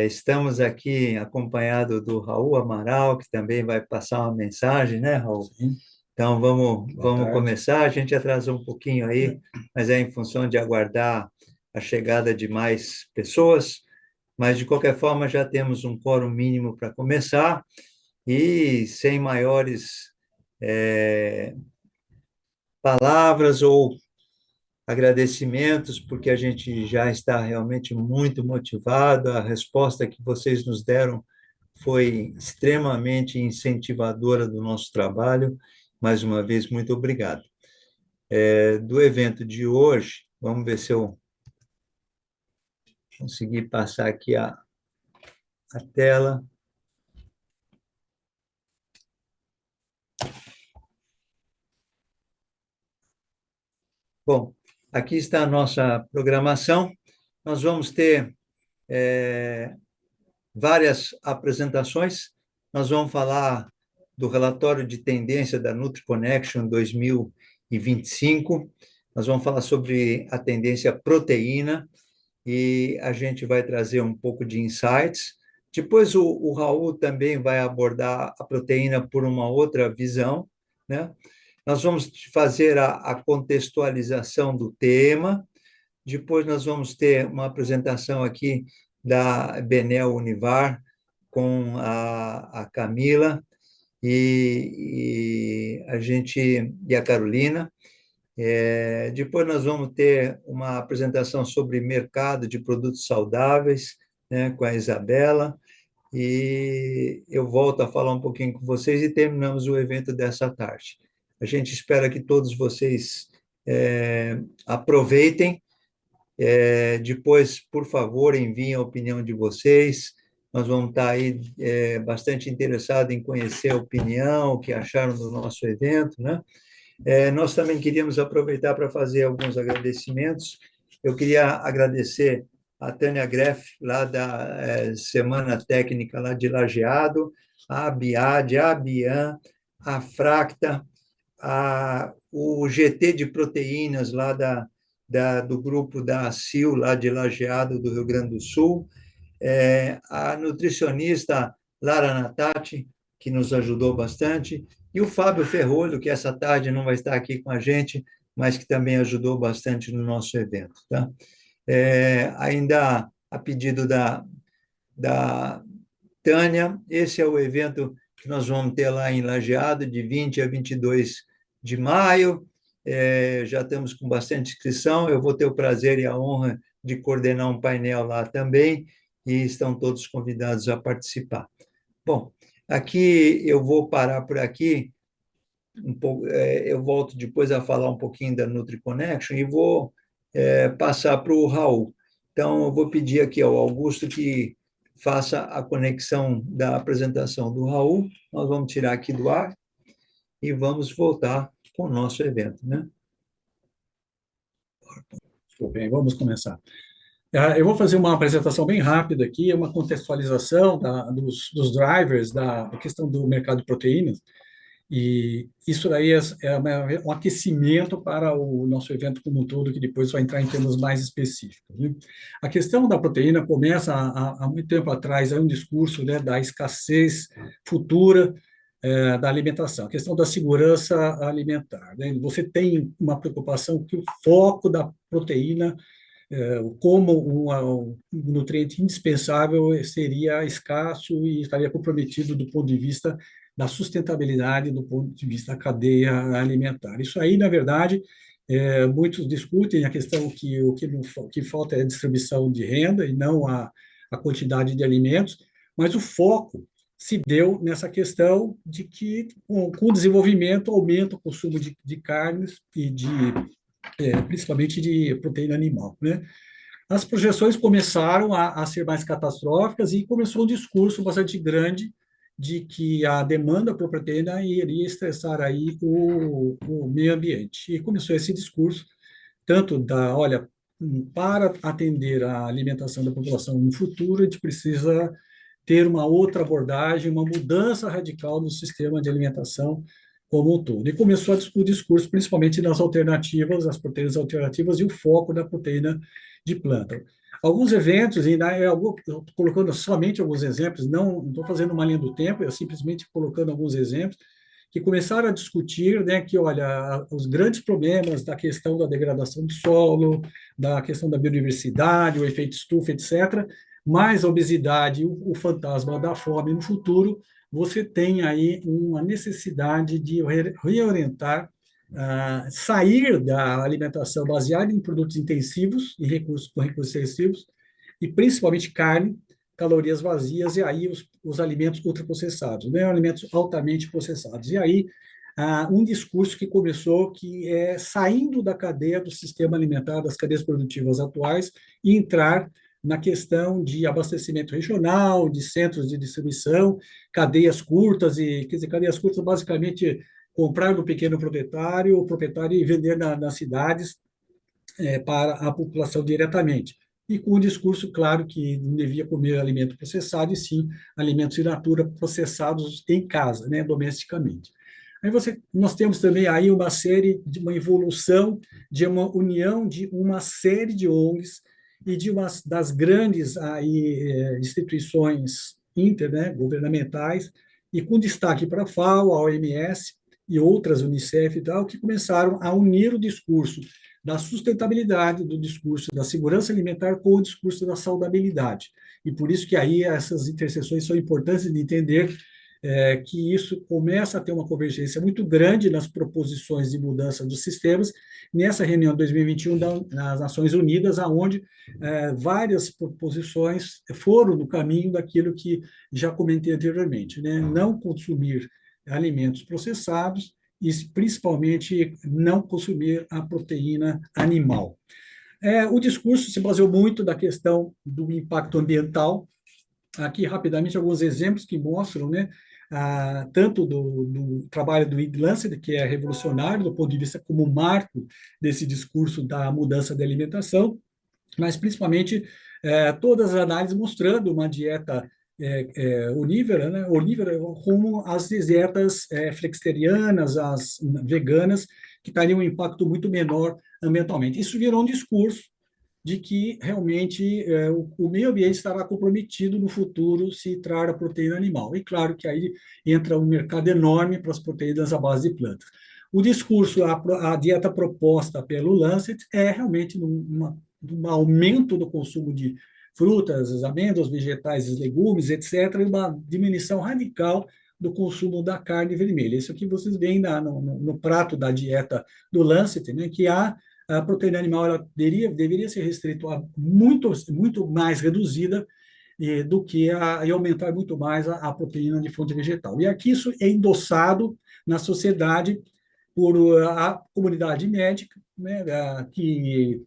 Estamos aqui acompanhado do Raul Amaral, que também vai passar uma mensagem, né, Raul? Sim, Então, boa vamos tarde. começar. A gente atrasou um pouquinho aí, mas é em função de aguardar a chegada de mais pessoas. Mas, de qualquer forma, já temos um quórum mínimo para começar e sem maiores eh, palavras ou agradecimentos, porque a gente já está realmente muito motivado. A resposta que vocês nos deram foi extremamente incentivadora do nosso trabalho. Mais uma vez, muito obrigado. Do evento de hoje, vamos ver se eu consegui passar aqui a tela. Bom, aqui está a nossa programação. Nós vamos ter é, várias apresentações. Nós vamos falar do relatório de tendência da NutriConnection 2025. Nós vamos falar sobre a tendência proteína e a gente vai trazer um pouco de insights. Depois o Raul também vai abordar a proteína por uma outra visão, né? Nós vamos fazer a contextualização do tema. Depois nós vamos ter uma apresentação aqui da Benel Univar com a Camila e a Carolina. Depois nós vamos ter uma apresentação sobre mercado de produtos saudáveis, né, com a Isabela, e eu volto a falar um pouquinho com vocês e terminamos o evento dessa tarde. A gente espera que todos vocês aproveitem. Depois, por favor, enviem a opinião de vocês. Nós vamos estar aí bastante interessados em conhecer a opinião, o que acharam do nosso evento, né? Nós também queríamos aproveitar para fazer alguns agradecimentos. Eu queria agradecer a Tânia Greff, lá da Semana Técnica lá de Lajeado, a Biad, a Bian, a Fracta, o GT de proteínas lá do grupo da ACIL, lá de Lajeado, do Rio Grande do Sul, a nutricionista Lara Natati, que nos ajudou bastante, e o Fábio Ferrolho, que essa tarde não vai estar aqui com a gente, mas que também ajudou bastante no nosso evento. Tá? Ainda a pedido da Tânia, esse é o evento que nós vamos ter lá em Lajeado, de 20 a 22 de maio. Já estamos com bastante inscrição. Eu vou ter o prazer e a honra de coordenar um painel lá também, e estão todos convidados a participar. Bom, aqui eu vou parar por aqui. Eu volto depois a falar um pouquinho da NutriConnection e vou passar para o Raul. Então, eu vou pedir aqui ao Augusto que faça a conexão da apresentação do Raul. Nós vamos tirar aqui do ar e vamos voltar com o nosso evento, né? Tudo bem, vamos começar. Eu vou fazer uma apresentação bem rápida aqui, uma contextualização dos drivers da questão do mercado de proteínas, e isso daí um aquecimento para o nosso evento como um todo, que depois vai entrar em termos mais específicos, né? A questão da proteína começa há muito tempo atrás, é um discurso, né, da escassez futura da alimentação, a questão da segurança alimentar, né? Você tem uma preocupação que o foco da proteína como um nutriente indispensável seria escasso e estaria comprometido do ponto de vista da sustentabilidade, do ponto de vista da cadeia alimentar. Isso aí, na verdade, muitos discutem a questão que o que falta é a distribuição de renda e não a quantidade de alimentos, mas o foco se deu nessa questão de que, com o desenvolvimento, aumenta o consumo de carnes e principalmente de proteína animal, né? As projeções começaram a ser mais catastróficas e começou um discurso bastante grande de que a demanda por proteína iria estressar aí o meio ambiente. E começou esse discurso, tanto olha, para atender a alimentação da população no futuro, a gente precisa ter uma outra abordagem, uma mudança radical no sistema de alimentação como um todo. E começou o discurso principalmente nas alternativas, as proteínas alternativas e o foco da proteína de planta. Alguns eventos, e eu estou colocando somente alguns exemplos, não estou fazendo uma linha do tempo, eu simplesmente colocando alguns exemplos, que começaram a discutir, né, que, olha, os grandes problemas da questão da degradação do solo, da questão da biodiversidade, o efeito estufa, etc., mais a obesidade, o fantasma da fome no futuro, você tem aí uma necessidade de reorientar, sair da alimentação baseada em produtos intensivos e recursos com recursos excessivos, e principalmente carne, calorias vazias, e aí os alimentos ultraprocessados, né? Alimentos altamente processados. E aí, um discurso que começou, que é saindo da cadeia do sistema alimentar, das cadeias produtivas atuais, e entrar na questão de abastecimento regional, de centros de distribuição, cadeias curtas, quer dizer, cadeias curtas, basicamente, comprar do pequeno proprietário, o proprietário e vender nas cidades, para a população diretamente. E com o discurso, claro, que não devia comer alimento processado, e sim alimentos in natura processados em casa, né, domesticamente. Aí nós temos também aí uma série de uma evolução, de uma união de uma série de ONGs e de uma das grandes aí, instituições né, governamentais, e com destaque para a FAO, a OMS e outras, Unicef e tal, que começaram a unir o discurso da sustentabilidade, do discurso da segurança alimentar com o discurso da saudabilidade. E por isso que aí essas interseções são importantes de entender, que isso começa a ter uma convergência muito grande nas proposições de mudança dos sistemas, nessa reunião de 2021 das Nações Unidas, aonde várias proposições foram no caminho daquilo que já comentei anteriormente, né? Não consumir alimentos processados, e principalmente não consumir a proteína animal. O discurso se baseou muito da questão do impacto ambiental. Aqui, rapidamente, alguns exemplos que mostram, né, tanto do trabalho do Ig Lancet, que é revolucionário do ponto de vista como marco desse discurso da mudança da alimentação, mas principalmente todas as análises mostrando uma dieta onívora, né, como as dietas flexitarianas, as veganas, que teriam um impacto muito menor ambientalmente. Isso virou um discurso de que realmente o meio ambiente estará comprometido no futuro se tratar a proteína animal. E claro que aí entra um mercado enorme para as proteínas à base de plantas. O discurso, a dieta proposta pelo Lancet é realmente um aumento do consumo de frutas, as amêndoas, vegetais, legumes, etc., e uma diminuição radical do consumo da carne vermelha. Isso aqui vocês veem no prato da dieta do Lancet, né, que a proteína animal ela deveria ser restrita a muito mais reduzida do que e aumentar muito mais a proteína de fonte vegetal. E aqui isso é endossado na sociedade por a comunidade médica, né, que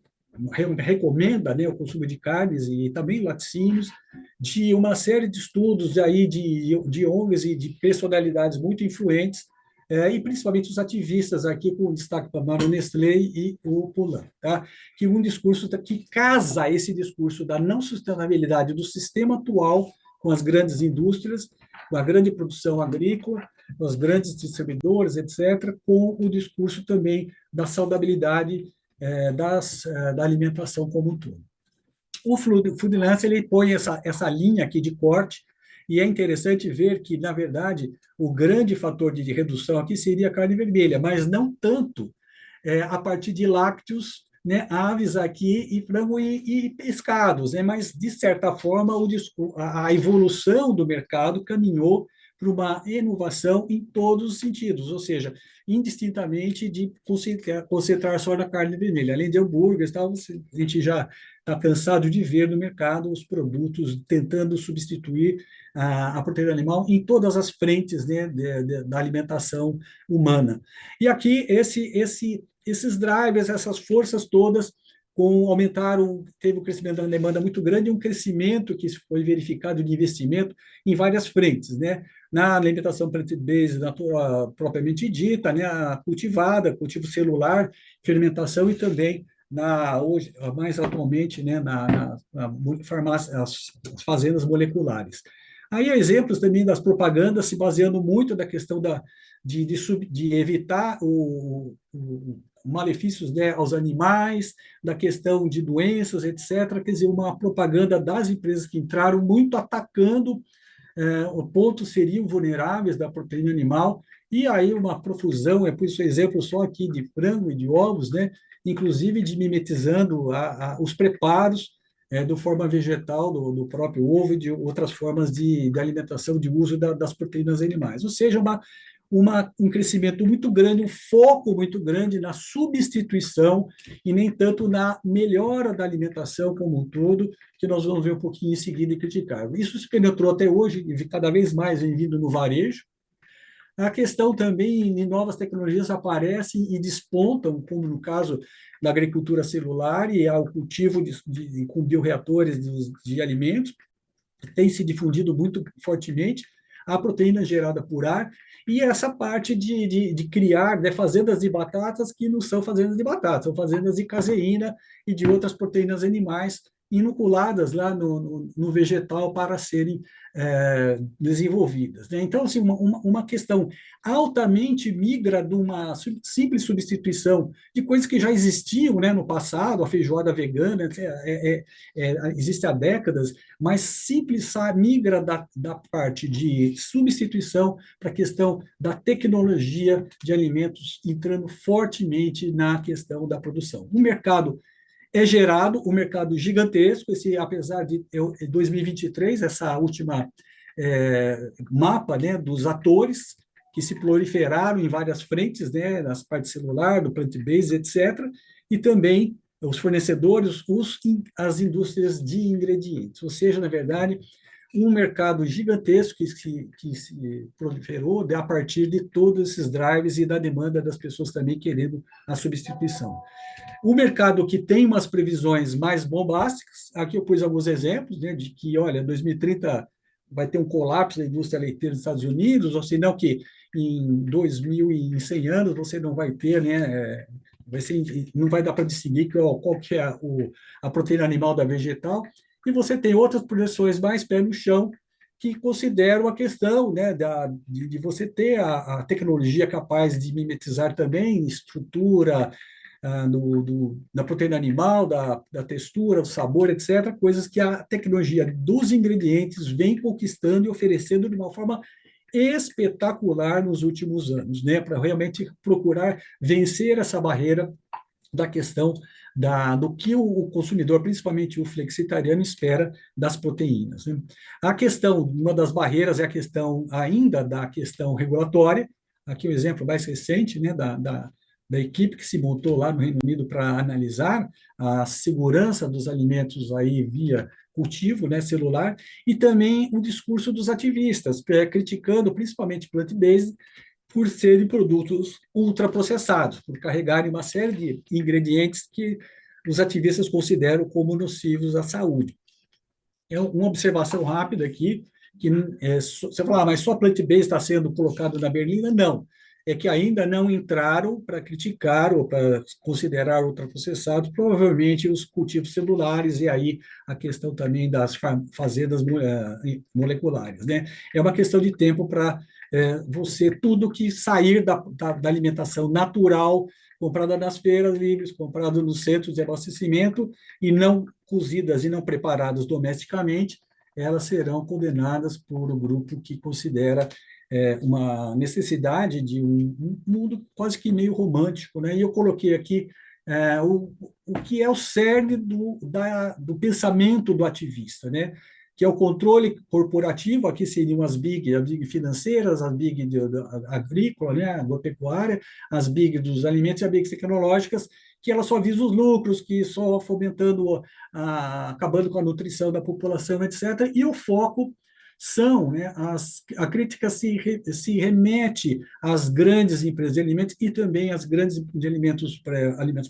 recomenda, né, o consumo de carnes e também laticínios, de uma série de estudos aí de ONGs e de personalidades muito influentes, e principalmente os ativistas aqui, com destaque para Maro Nestlé e o Polan, tá? Que um discurso que casa esse discurso da não sustentabilidade do sistema atual com as grandes indústrias, com a grande produção agrícola, com os grandes distribuidores, etc., com o discurso também da saudabilidade da alimentação como um todo. O Food Lance ele põe essa linha aqui de corte, e é interessante ver que, na verdade, o grande fator de redução aqui seria a carne vermelha, mas não tanto a partir de lácteos, né, aves aqui, e frango e pescados, né, mas, de certa forma, a evolução do mercado caminhou para uma inovação em todos os sentidos, ou seja, indistintamente de concentrar só na carne vermelha. Além de hambúrgueres, tal, a gente já está cansado de ver no mercado os produtos tentando substituir a proteína animal em todas as frentes, né, da alimentação humana. E aqui esses drivers, essas forças todas, aumentaram, teve um crescimento da demanda muito grande, e um crescimento que foi verificado de investimento em várias frentes, né? Na alimentação plant-based propriamente dita, né? A cultivada, cultivo celular, fermentação, e também hoje, mais atualmente, né? Na farmácia, as fazendas moleculares. Aí há exemplos também das propagandas se baseando muito da questão de evitar malefícios, né, aos animais, da questão de doenças, etc. Quer dizer, uma propaganda das empresas que entraram muito atacando o ponto seriam vulneráveis da proteína animal, e aí uma profusão, por isso exemplo só aqui de frango e de ovos, né? Inclusive de mimetizando os preparos de forma vegetal do próprio ovo e de outras formas de alimentação, de uso das proteínas animais. Ou seja, um crescimento muito grande, um foco muito grande na substituição e nem tanto na melhora da alimentação como um todo, que nós vamos ver um pouquinho em seguida e criticar. Isso se penetrou até hoje, e cada vez mais vem vindo no varejo. A questão também de novas tecnologias aparecem e despontam, como no caso da agricultura celular e ao cultivo com bioreatores de alimentos, tem se difundido muito fortemente, a proteína gerada por ar, e essa parte de criar, né, fazendas de batatas que não são fazendas de batata, são fazendas de caseína e de outras proteínas animais inoculadas lá no vegetal para serem desenvolvidas. Né? Então, assim, uma questão altamente migra de uma simples substituição de coisas que já existiam, né, no passado, a feijoada vegana existe há décadas, mas simples migra da parte de substituição para a questão da tecnologia de alimentos entrando fortemente na questão da produção. O mercado é gerado, um mercado gigantesco, apesar de 2023, essa última mapa, né, dos atores que se proliferaram em várias frentes, né, nas partes celular, do plant-based, etc., e também os fornecedores, as indústrias de ingredientes. Ou seja, na verdade, um mercado gigantesco que se proliferou a partir de todos esses drives e da demanda das pessoas também querendo a substituição. O mercado que tem umas previsões mais bombásticas, aqui eu pus alguns exemplos, né, de que, olha, 2030 vai ter um colapso da indústria leiteira dos Estados Unidos, ou senão que em 2100 anos você não vai ter, né, não vai dar para distinguir qual que é a proteína animal da vegetal, e você tem outras projeções mais pé no chão, que consideram a questão, né, de você ter a tecnologia capaz de mimetizar também estrutura, da proteína animal, da textura, do sabor, etc., coisas que a tecnologia dos ingredientes vem conquistando e oferecendo de uma forma espetacular nos últimos anos, né, para realmente procurar vencer essa barreira da questão do que o consumidor, principalmente o flexitariano, espera das proteínas. Né? A questão, uma das barreiras é a questão ainda da questão regulatória, aqui o exemplo mais recente, né, da equipe que se montou lá no Reino Unido para analisar a segurança dos alimentos aí via cultivo, né, celular, e também o discurso dos ativistas, criticando principalmente plant-based, por serem produtos ultraprocessados, por carregarem uma série de ingredientes que os ativistas consideram como nocivos à saúde. É uma observação rápida aqui, que você fala, mas só plant-based está sendo colocado na berlinda? Não. É que ainda não entraram para criticar ou para considerar ultraprocessados, provavelmente os cultivos celulares, e aí a questão também das fazendas moleculares. Né? É uma questão de tempo para você, tudo que sair da alimentação natural, comprada nas feiras livres, comprada nos centros de abastecimento, e não cozidas e não preparadas domesticamente, elas serão condenadas por um grupo que considera uma necessidade de um mundo quase que meio romântico, né? E eu coloquei aqui o que é o cerne do pensamento do ativista, né? Que é o controle corporativo, aqui seriam as big financeiras, as big agrícola, né, agropecuária, as big dos alimentos e as big tecnológicas, que ela só visa os lucros, que só fomentando, acabando com a nutrição da população, etc. E o foco são, né, a crítica se remete às grandes empresas de alimentos e também às grandes de alimentos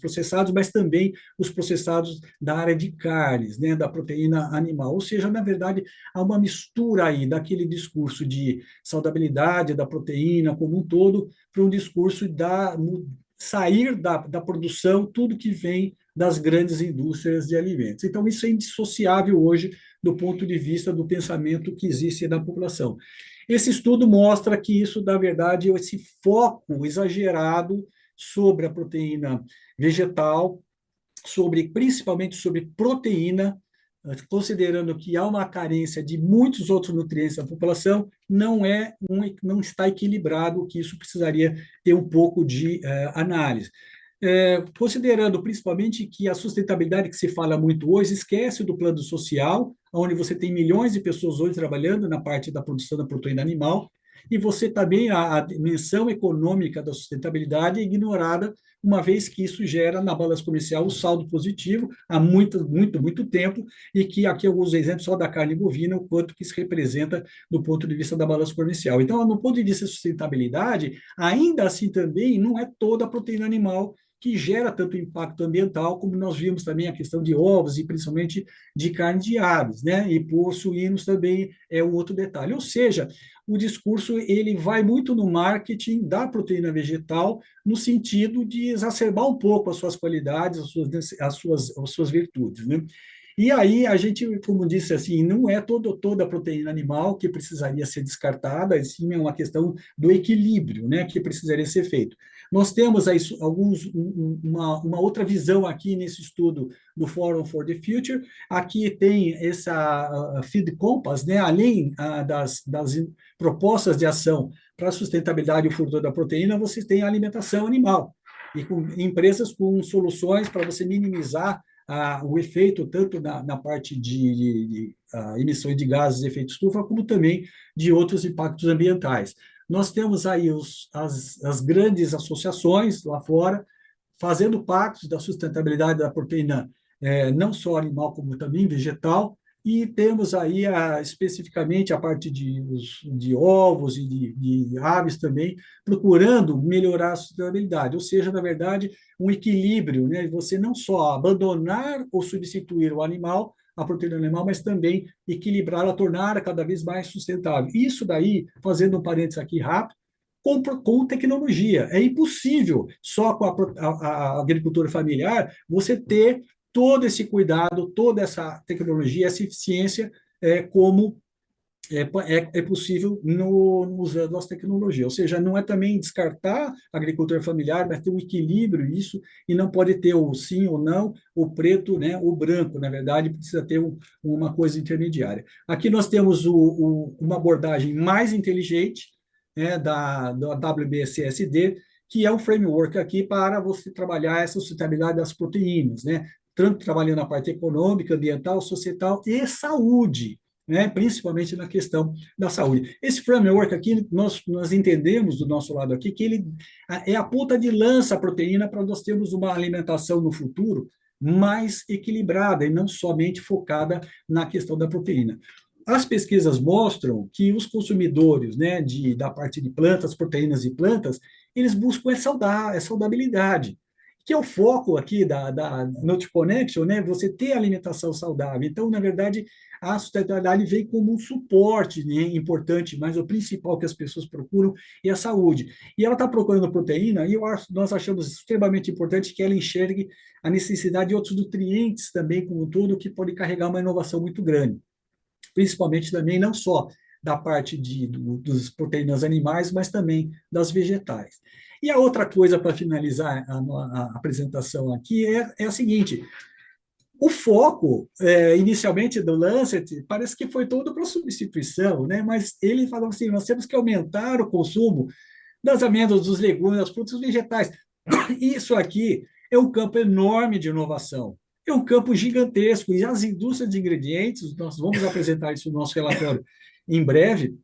processados, mas também os processados da área de carnes, né, da proteína animal. Ou seja, na verdade, há uma mistura aí daquele discurso de saudabilidade da proteína como um todo para um discurso sair da produção tudo que vem das grandes indústrias de alimentos. Então, isso é indissociável hoje do ponto de vista do pensamento que existe na população. Esse estudo mostra que isso, na verdade, esse foco exagerado sobre a proteína vegetal, principalmente sobre proteína, considerando que há uma carência de muitos outros nutrientes na população, não está equilibrado, que isso precisaria ter um pouco de análise. Considerando principalmente que a sustentabilidade que se fala muito hoje esquece do plano social, onde você tem milhões de pessoas hoje trabalhando na parte da produção da proteína animal, e você também, a dimensão econômica da sustentabilidade é ignorada, uma vez que isso gera na balança comercial um saldo positivo há muito tempo, e que aqui alguns exemplos só da carne bovina, o quanto que isso representa do ponto de vista da balança comercial. Então, no ponto de vista de sustentabilidade, ainda assim também não é toda a proteína animal que gera tanto impacto ambiental, como nós vimos também a questão de ovos e principalmente de carne de aves, né? E por suínos também é um outro detalhe. Ou seja, o discurso ele vai muito no marketing da proteína vegetal, no sentido de exacerbar um pouco as suas qualidades, as suas virtudes, né? E aí a gente, como disse assim, não é toda a proteína animal que precisaria ser descartada, sim é uma questão do equilíbrio, né, que precisaria ser feito. Nós temos aí uma outra visão aqui nesse estudo do Forum for the Future. Aqui tem essa Feed Compass, né, além das propostas de ação para a sustentabilidade e o futuro da proteína, você tem a alimentação animal, e com empresas com soluções para você minimizar o efeito tanto na parte de emissões de gases de efeito estufa, como também de outros impactos ambientais. Nós temos aí as grandes associações lá fora, fazendo pactos da sustentabilidade da proteína, não só animal, como também vegetal, e temos aí especificamente a parte de ovos e de aves também, procurando melhorar a sustentabilidade, ou seja, na verdade, um equilíbrio, né? Você não só abandonar ou substituir o animal, a proteína animal, mas também equilibrá-la, torná-la cada vez mais sustentável. Isso daí, fazendo um parênteses aqui rápido, com tecnologia. É impossível, só com a agricultura familiar, você ter todo esse cuidado, toda essa tecnologia, essa eficiência, como é possível usando as tecnologias. Ou seja, não é também descartar a agricultura familiar, mas ter um equilíbrio isso, e não pode ter o sim ou não, o preto, né, o branco, na verdade, precisa ter uma coisa intermediária. Aqui nós temos uma abordagem mais inteligente, né, da WBSSD, que é um framework aqui para você trabalhar essa sustentabilidade das proteínas, né? Tanto trabalhando na parte econômica, ambiental, societal e saúde, né? Principalmente na questão da saúde. Esse framework aqui, nós entendemos do nosso lado aqui que ele é a ponta de lança a proteína para nós termos uma alimentação no futuro mais equilibrada e não somente focada na questão da proteína. As pesquisas mostram que os consumidores, né, da parte de plantas, proteínas e plantas, eles buscam saudabilidade, que é o foco aqui da NutriConnection, né, você ter alimentação saudável. Então, na verdade, a sustentabilidade vem como um suporte, né, importante, mas o principal que as pessoas procuram é a saúde. E ela está procurando proteína, e nós achamos extremamente importante que ela enxergue a necessidade de outros nutrientes também, como um todo, que pode carregar uma inovação muito grande, principalmente também não só da parte das proteínas animais, mas também das vegetais. E a outra coisa, para finalizar a apresentação aqui, é a seguinte: o foco, inicialmente, do Lancet, parece que foi todo para substituição, né? Mas ele falou assim, nós temos que aumentar o consumo das amêndoas, dos legumes, das frutas vegetais. Isso aqui é um campo enorme de inovação, é um campo gigantesco, e as indústrias de ingredientes, nós vamos apresentar isso no nosso relatório em breve,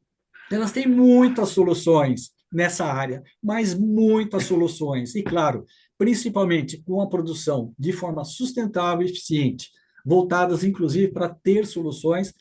elas têm muitas soluções nessa área, mas muitas soluções, e claro, principalmente com a produção de forma sustentável e eficiente, voltadas inclusive para ter soluções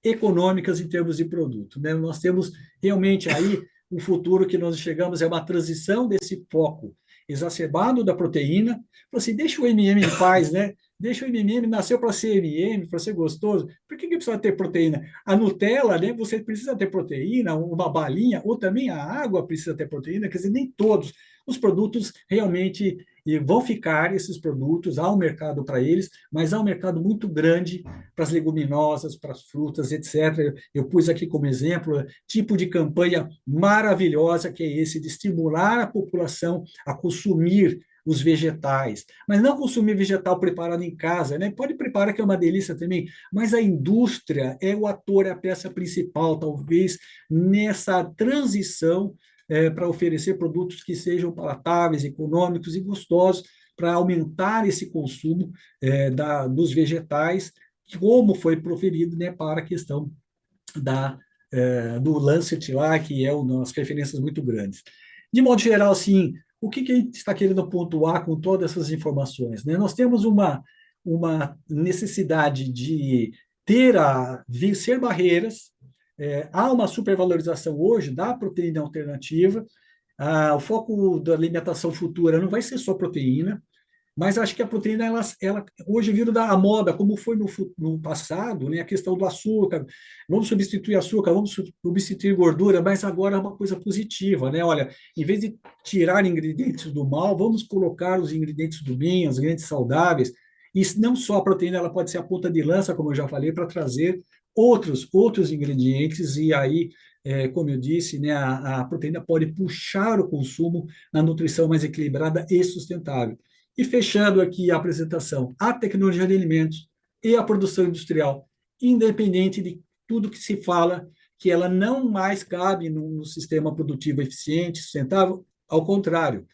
econômicas em termos de produto, né? Nós temos realmente aí um futuro que nós chegamos, é uma transição desse foco exacerbado da proteína, assim, deixa o MM em paz, né? Deixa o MM, nasceu para ser MM, para ser gostoso, por que precisa ter proteína? A Nutella, né, você precisa ter proteína, uma balinha, ou também a água precisa ter proteína, quer dizer, nem todos. os produtos realmente vão ficar, esses produtos, há um mercado para eles, mas há um mercado muito grande para as leguminosas, para as frutas, etc. Eu pus aqui como exemplo tipo de campanha maravilhosa que é esse de estimular a população a consumir os vegetais, mas não consumir vegetal preparado em casa, né? Pode preparar que é uma delícia também, mas a indústria é o ator, é a peça principal, talvez nessa transição para oferecer produtos que sejam palatáveis, econômicos e gostosos para aumentar esse consumo dos vegetais, como foi proferido, né, para a questão do Lancet lá, que é umas referências muito grandes. De modo geral, assim, o que a gente está querendo pontuar com todas essas informações? Né? Nós temos uma necessidade de vencer barreiras, há uma supervalorização hoje da proteína alternativa, o foco da alimentação futura não vai ser só proteína, mas acho que a proteína, ela hoje vira da moda, como foi no passado, né? A questão do açúcar, vamos substituir açúcar, vamos substituir gordura, mas agora é uma coisa positiva, né? Olha, em vez de tirar ingredientes do mal, vamos colocar os ingredientes do bem, os ingredientes saudáveis, e não só a proteína, ela pode ser a ponta de lança, como eu já falei, para trazer outros ingredientes, e aí, como eu disse, né, a proteína pode puxar o consumo na nutrição mais equilibrada e sustentável. E fechando aqui a apresentação, a tecnologia de alimentos e a produção industrial, independente de tudo que se fala, que ela não mais cabe no sistema produtivo eficiente, sustentável, ao contrário,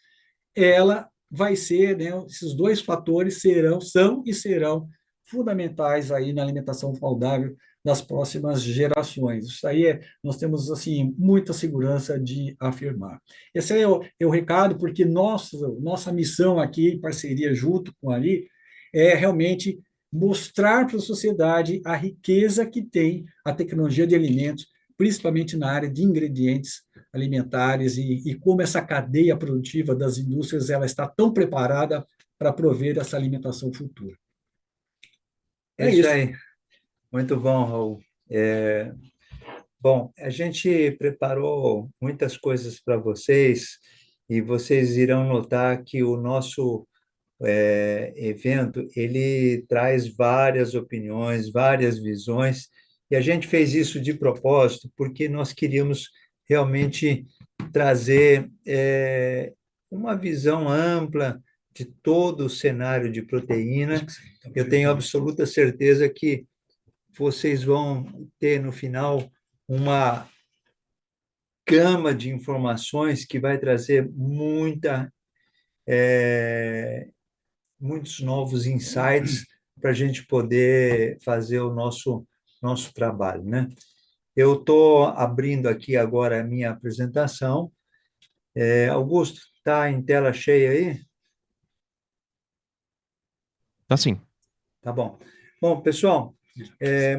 ela vai ser, né, esses dois fatores são e serão fundamentais aí na alimentação saudável das próximas gerações. Isso aí nós temos assim muita segurança de afirmar. Esse é o recado, porque nossa missão aqui, em parceria junto com a Ali, é realmente mostrar para a sociedade a riqueza que tem a tecnologia de alimentos, principalmente na área de ingredientes alimentares e como essa cadeia produtiva das indústrias ela está tão preparada para prover essa alimentação futura. É É isso isso. aí. Muito bom, Raul. Bom, a gente preparou muitas coisas para vocês e vocês irão notar que o nosso evento ele traz várias opiniões, várias visões e a gente fez isso de propósito porque nós queríamos realmente trazer uma visão ampla de todo o cenário de proteína. Eu tenho absoluta certeza que vocês vão ter no final uma gama de informações que vai trazer muitos novos insights para a gente poder fazer o nosso trabalho, né? Eu estou abrindo aqui agora a minha apresentação. Augusto, está em tela cheia aí? Tá sim. Tá bom. Bom, pessoal,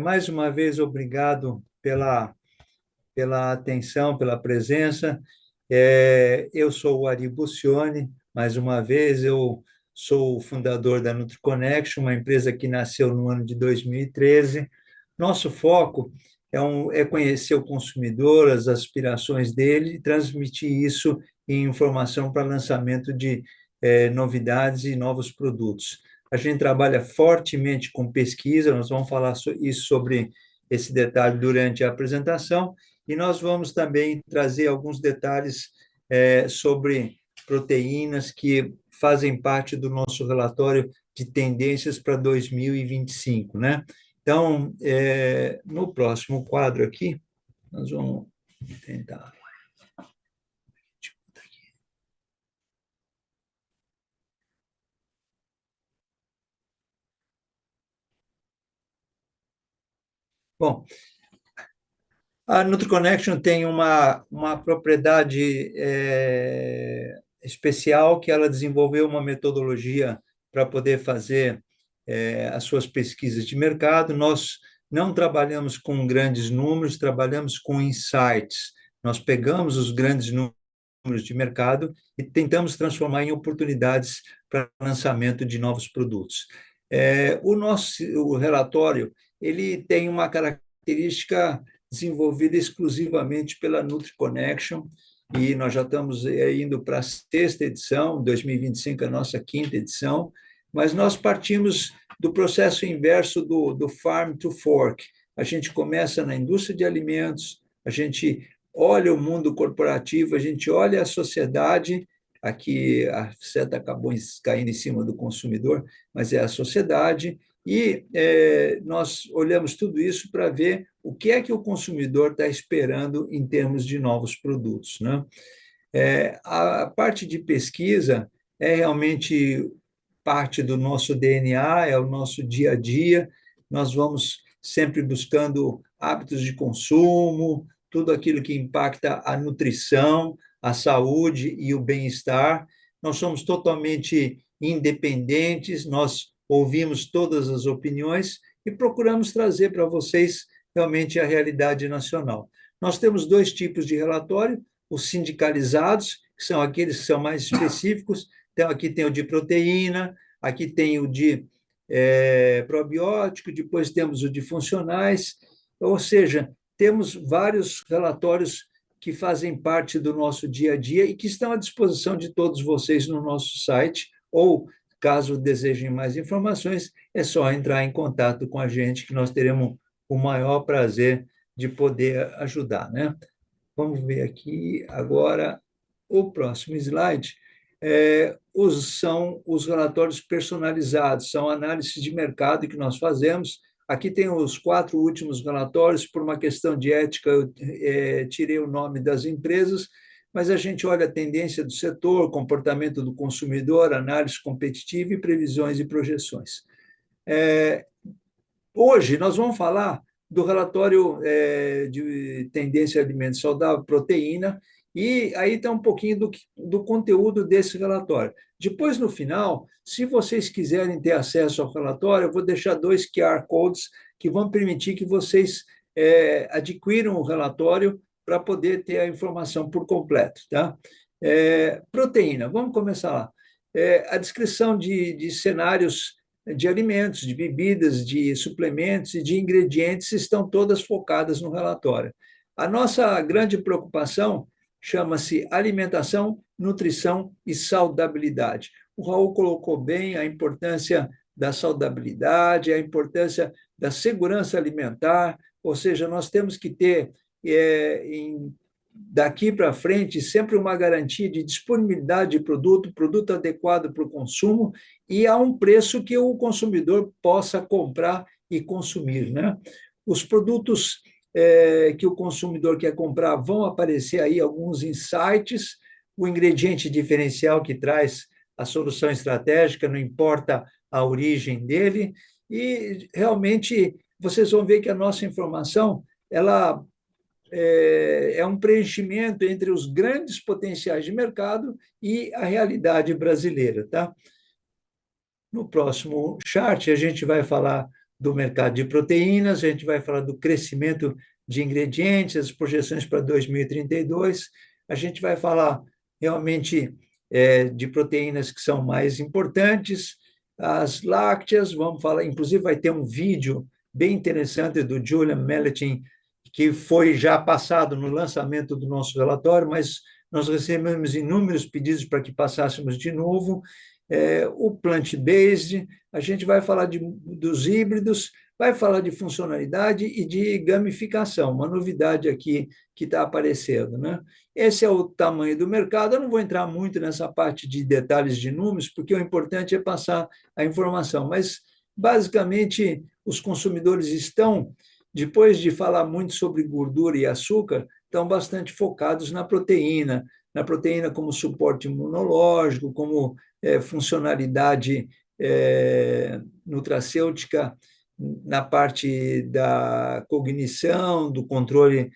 mais uma vez, obrigado pela atenção, pela presença. Eu sou o Ari Bucione, mais uma vez, eu sou o fundador da NutriConnection, uma empresa que nasceu no ano de 2013. Nosso foco é conhecer o consumidor, as aspirações dele e transmitir isso em informação para lançamento de novidades e novos produtos. A gente trabalha fortemente com pesquisa, nós vamos falar sobre esse detalhe durante a apresentação, e nós vamos também trazer alguns detalhes sobre proteínas que fazem parte do nosso relatório de tendências para 2025, né? Então, no próximo quadro aqui, nós vamos tentar. Bom, a NutriConnection tem uma propriedade especial que ela desenvolveu uma metodologia para poder fazer as suas pesquisas de mercado. Nós não trabalhamos com grandes números, trabalhamos com insights. Nós pegamos os grandes números de mercado e tentamos transformar em oportunidades para lançamento de novos produtos. O relatório ele tem uma característica desenvolvida exclusivamente pela NutriConnection, e nós já estamos indo para a sexta edição, 2025 é a nossa quinta edição, mas nós partimos do processo inverso do Farm to Fork. A gente começa na indústria de alimentos, a gente olha o mundo corporativo, a gente olha a sociedade, aqui a seta acabou caindo em cima do consumidor, mas é a sociedade, e nós olhamos tudo isso para ver o que é que o consumidor está esperando em termos de novos produtos, né? A parte de pesquisa é realmente parte do nosso DNA, é o nosso dia a dia. Nós vamos sempre buscando hábitos de consumo, tudo aquilo que impacta a nutrição, a saúde e o bem-estar. Nós somos totalmente independentes, nós ouvimos todas as opiniões e procuramos trazer para vocês realmente a realidade nacional. Nós temos dois tipos de relatório: os sindicalizados, que são aqueles que são mais específicos. Então, aqui tem o de proteína, aqui tem o de probiótico, depois temos o de funcionais, ou seja, temos vários relatórios que fazem parte do nosso dia a dia e que estão à disposição de todos vocês no nosso site, ou, caso desejem mais informações, é só entrar em contato com a gente, que nós teremos o maior prazer de poder ajudar, né? Vamos ver aqui agora o próximo slide. São os relatórios personalizados, são análises de mercado que nós fazemos. Aqui tem os 4 últimos relatórios, por uma questão de ética, eu tirei o nome das empresas, mas a gente olha a tendência do setor, comportamento do consumidor, análise competitiva e previsões e projeções. Hoje, nós vamos falar do relatório de tendência de alimentos saudáveis, proteína, e aí está um pouquinho do conteúdo desse relatório. Depois, no final, se vocês quiserem ter acesso ao relatório, eu vou deixar 2 QR Codes que vão permitir que vocês adquiram o relatório para poder ter a informação por completo. Tá? Proteína, vamos começar lá. A descrição de cenários de alimentos, de bebidas, de suplementos e de ingredientes estão todas focadas no relatório. A nossa grande preocupação chama-se alimentação, nutrição e saudabilidade. O Raul colocou bem a importância da saudabilidade, a importância da segurança alimentar, ou seja, nós temos que ter daqui para frente sempre uma garantia de disponibilidade de produto adequado para o consumo e a um preço que o consumidor possa comprar e consumir, né? Os produtos que o consumidor quer comprar vão aparecer aí alguns insights, o ingrediente diferencial que traz a solução estratégica, não importa a origem dele, e realmente vocês vão ver que a nossa informação ela é um preenchimento entre os grandes potenciais de mercado e a realidade brasileira. Tá? No próximo chart, a gente vai falar do mercado de proteínas, a gente vai falar do crescimento de ingredientes, as projeções para 2032, a gente vai falar realmente de proteínas que são mais importantes, as lácteas, vamos falar, inclusive vai ter um vídeo bem interessante do Julian Melletin, que foi já passado no lançamento do nosso relatório, mas nós recebemos inúmeros pedidos para que passássemos de novo. O plant-based, a gente vai falar dos híbridos, vai falar de funcionalidade e de gamificação, uma novidade aqui que está aparecendo, né? Esse é o tamanho do mercado. Eu não vou entrar muito nessa parte de detalhes de números, porque o importante é passar a informação, mas, basicamente, os consumidores estão, depois de falar muito sobre gordura e açúcar, estão bastante focados na proteína como suporte imunológico, como funcionalidade nutracêutica na parte da cognição, do controle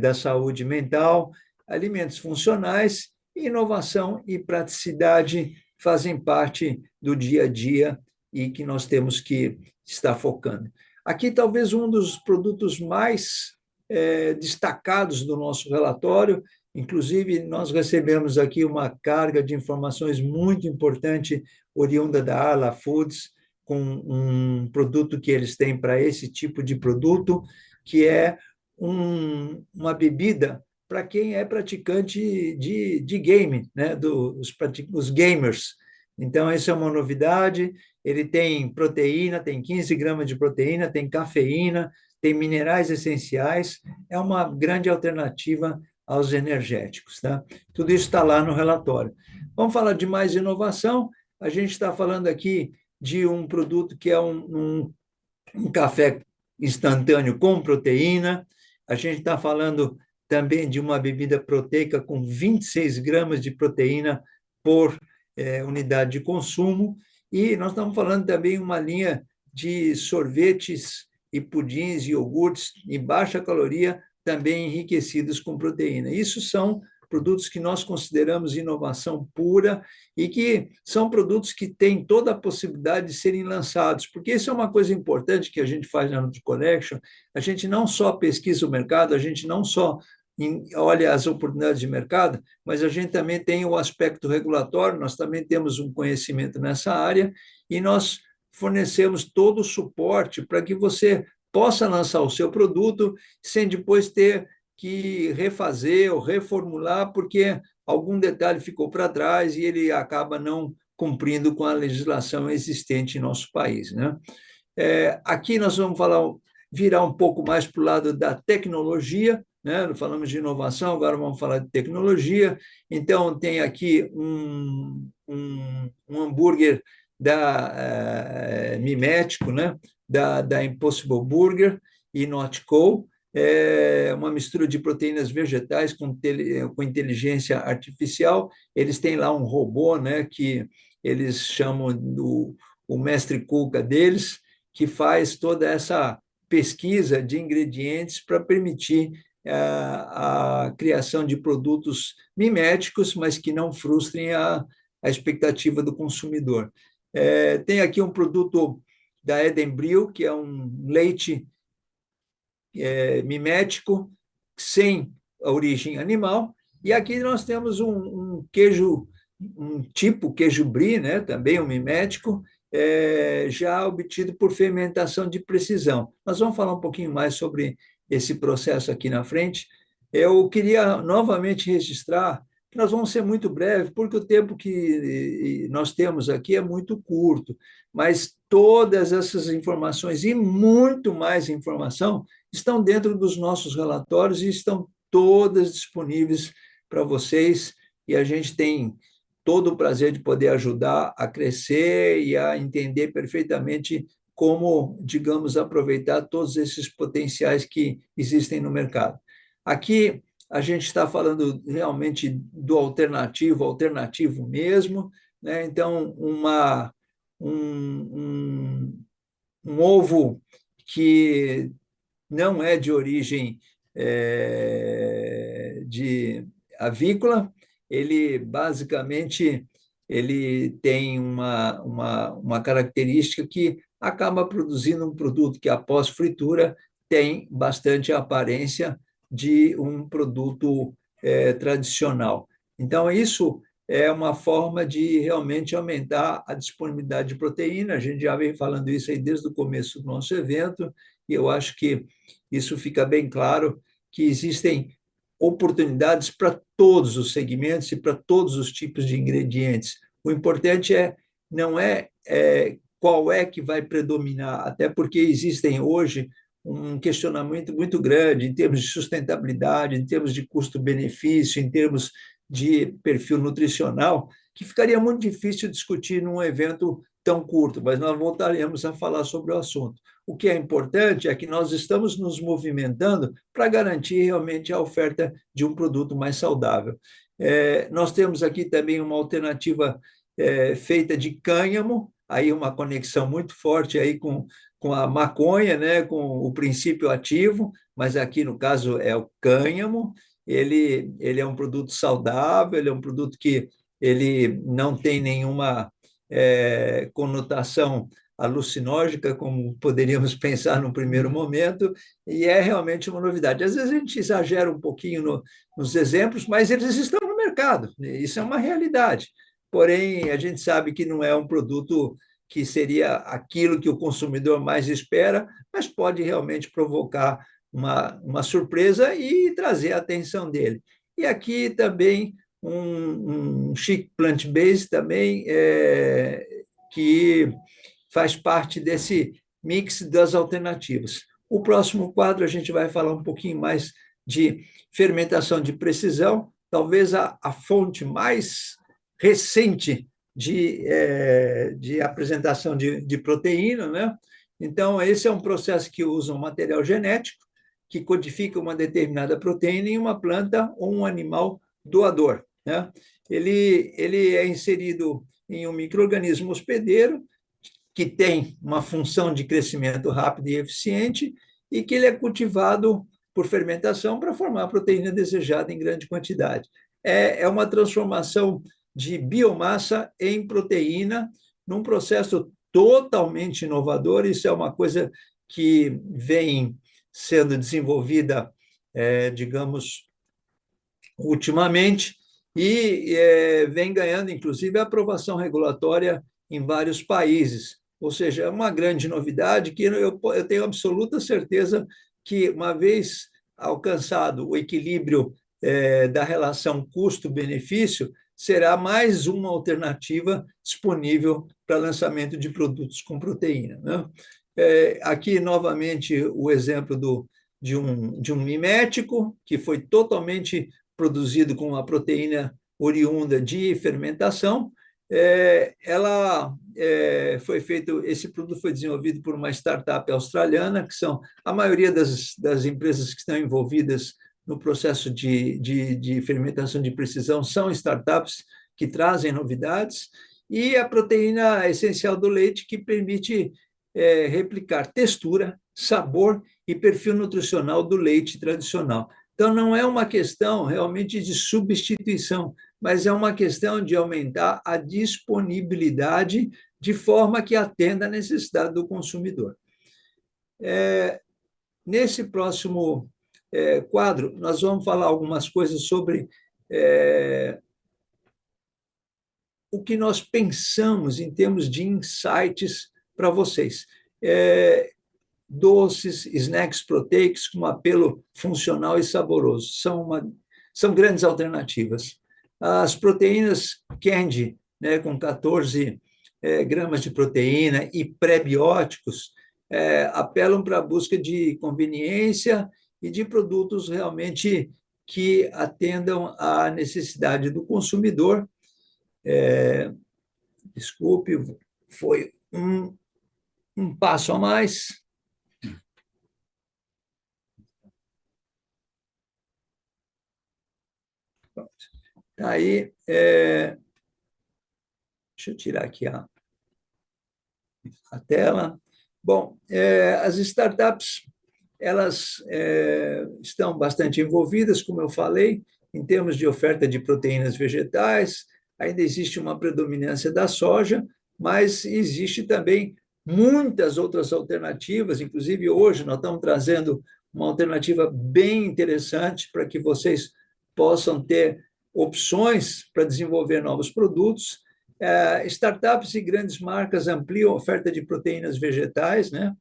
da saúde mental, alimentos funcionais, inovação e praticidade fazem parte do dia a dia e que nós temos que estar focando. Aqui, talvez um dos produtos mais destacados do nosso relatório. Inclusive, nós recebemos aqui uma carga de informações muito importante, oriunda da Arla Foods, com um produto que eles têm para esse tipo de produto, que é uma bebida para quem é praticante de game, né? Os gamers. Então, isso é uma novidade. Ele tem proteína, tem 15 gramas de proteína, tem cafeína, tem minerais essenciais. É uma grande alternativa aos energéticos, tá? Tudo isso está lá no relatório. Vamos falar de mais inovação. A gente está falando aqui de um produto que é um café instantâneo com proteína. A gente está falando também de uma bebida proteica com 26 gramas de proteína por unidade de consumo. E nós estamos falando também uma linha de sorvetes e pudins e iogurtes em baixa caloria, também enriquecidos com proteína. Isso são produtos que nós consideramos inovação pura e que são produtos que têm toda a possibilidade de serem lançados, porque isso é uma coisa importante que a gente faz na NutriConnection. A gente não só pesquisa o mercado, a gente não só olha as oportunidades de mercado, mas a gente também tem o aspecto regulatório, nós também temos um conhecimento nessa área e nós fornecemos todo o suporte para que você possa lançar o seu produto sem depois ter que refazer ou reformular, porque algum detalhe ficou para trás e ele acaba não cumprindo com a legislação existente em nosso país, né? Aqui nós vamos virar um pouco mais para o lado da tecnologia, né? Falamos de inovação, agora vamos falar de tecnologia. Então, tem aqui um hambúrguer da Mimético, né? Da Impossible Burger e Not Co. Uma mistura de proteínas vegetais com inteligência artificial. Eles têm lá um robô, né? Que eles chamam o mestre Cuca deles, que faz toda essa pesquisa de ingredientes para permitir a criação de produtos miméticos, mas que não frustrem a expectativa do consumidor. Tem aqui um produto da Edenbril, que é um leite mimético, sem a origem animal, e aqui nós temos um queijo, um tipo queijo brie, né, também um mimético, já obtido por fermentação de precisão. Nós vamos falar um pouquinho mais sobre esse processo aqui na frente. Eu queria novamente registrar que nós vamos ser muito breves, porque o tempo que nós temos aqui é muito curto, mas todas essas informações e muito mais informação estão dentro dos nossos relatórios e estão todas disponíveis para vocês, e a gente tem todo o prazer de poder ajudar a crescer e a entender perfeitamente como, digamos, aproveitar todos esses potenciais que existem no mercado. Aqui a gente está falando realmente do alternativo mesmo, né? Então, um ovo que não é de origem de avícola, ele basicamente ele tem uma característica que acaba produzindo um produto que, após fritura, tem bastante aparência de um produto tradicional. Então, isso é uma forma de realmente aumentar a disponibilidade de proteína. A gente já vem falando isso aí desde o começo do nosso evento, e eu acho que isso fica bem claro que existem oportunidades para todos os segmentos e para todos os tipos de ingredientes. O importante não é qual é que vai predominar, até porque existem hoje um questionamento muito grande em termos de sustentabilidade, em termos de custo-benefício, em termos de perfil nutricional, que ficaria muito difícil discutir num evento tão curto, mas nós voltaremos a falar sobre o assunto. O que é importante é que nós estamos nos movimentando para garantir realmente a oferta de um produto mais saudável. Nós temos aqui também uma alternativa feita de cânhamo, aí uma conexão muito forte aí com a maconha, né, com o princípio ativo, mas aqui no caso é o cânhamo. Ele é um produto saudável, ele é um produto que ele não tem nenhuma conotação alucinógena, como poderíamos pensar no primeiro momento, e é realmente uma novidade. Às vezes a gente exagera um pouquinho nos exemplos, mas eles estão no mercado, isso é uma realidade. Porém, a gente sabe que não é um produto que seria aquilo que o consumidor mais espera, mas pode realmente provocar uma surpresa e trazer a atenção dele. E aqui também um chic plant-based também, que faz parte desse mix das alternativas. O próximo quadro a gente vai falar um pouquinho mais de fermentação de precisão, talvez a fonte mais recente de apresentação de proteína, né? Então, esse é um processo que usa um material genético que codifica uma determinada proteína em uma planta ou um animal doador, né? Ele é inserido em um micro-organismo hospedeiro que tem uma função de crescimento rápido e eficiente e que ele é cultivado por fermentação para formar a proteína desejada em grande quantidade. É uma transformação de biomassa em proteína num processo totalmente inovador. Isso é uma coisa que vem sendo desenvolvida, digamos, ultimamente, e vem ganhando, inclusive, a aprovação regulatória em vários países. Ou seja, é uma grande novidade que eu tenho absoluta certeza que, uma vez alcançado o equilíbrio da relação custo-benefício, será mais uma alternativa disponível para lançamento de produtos com proteína, né? Aqui, novamente, o exemplo de um mimético, que foi totalmente produzido com uma proteína oriunda de fermentação. Foi feito, esse produto foi desenvolvido por uma startup australiana, que são a maioria das empresas que estão envolvidas no processo de fermentação de precisão são startups que trazem novidades, e a proteína essencial do leite, que permite replicar textura, sabor e perfil nutricional do leite tradicional. Então, não é uma questão realmente de substituição, mas é uma questão de aumentar a disponibilidade de forma que atenda à necessidade do consumidor. Nesse próximo quadro, nós vamos falar algumas coisas sobre o que nós pensamos em termos de insights para vocês. Doces, snacks proteicos com apelo funcional e saboroso. São grandes alternativas. As proteínas Candy, né, com 14 gramas de proteína, e pré-bióticos, apelam para a busca de conveniência e de produtos realmente que atendam à necessidade do consumidor. Desculpe, foi um passo a mais. Aí, deixa eu tirar aqui a tela. Bom, as startups, elas estão bastante envolvidas, como eu falei, em termos de oferta de proteínas vegetais. Ainda existe uma predominância da soja, mas existe também muitas outras alternativas. Inclusive, hoje nós estamos trazendo uma alternativa bem interessante para que vocês possam ter opções para desenvolver novos produtos. Startups e grandes marcas ampliam a oferta de proteínas vegetais, né?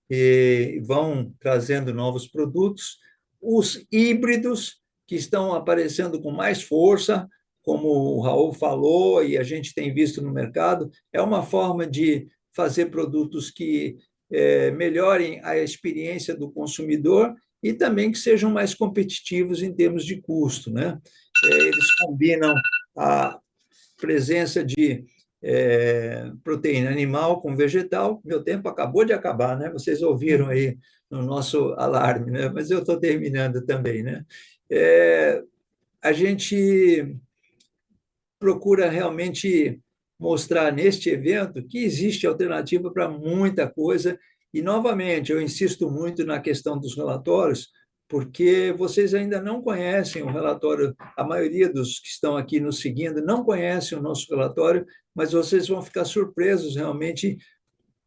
E vão trazendo novos produtos. Os híbridos, que estão aparecendo com mais força, como o Raul falou, e a gente tem visto no mercado, é uma forma de fazer produtos que melhorem a experiência do consumidor e também que sejam mais competitivos em termos de custo, né? Eles combinam a presença de proteína animal com vegetal. Meu tempo acabou de acabar, né? Vocês ouviram aí no nosso alarme, né? Mas eu estou terminando também, né? A gente procura realmente mostrar neste evento que existe alternativa para muita coisa. E, novamente, eu insisto muito na questão dos relatórios, porque vocês ainda não conhecem o relatório, a maioria dos que estão aqui nos seguindo não conhecem o nosso relatório, mas vocês vão ficar surpresos realmente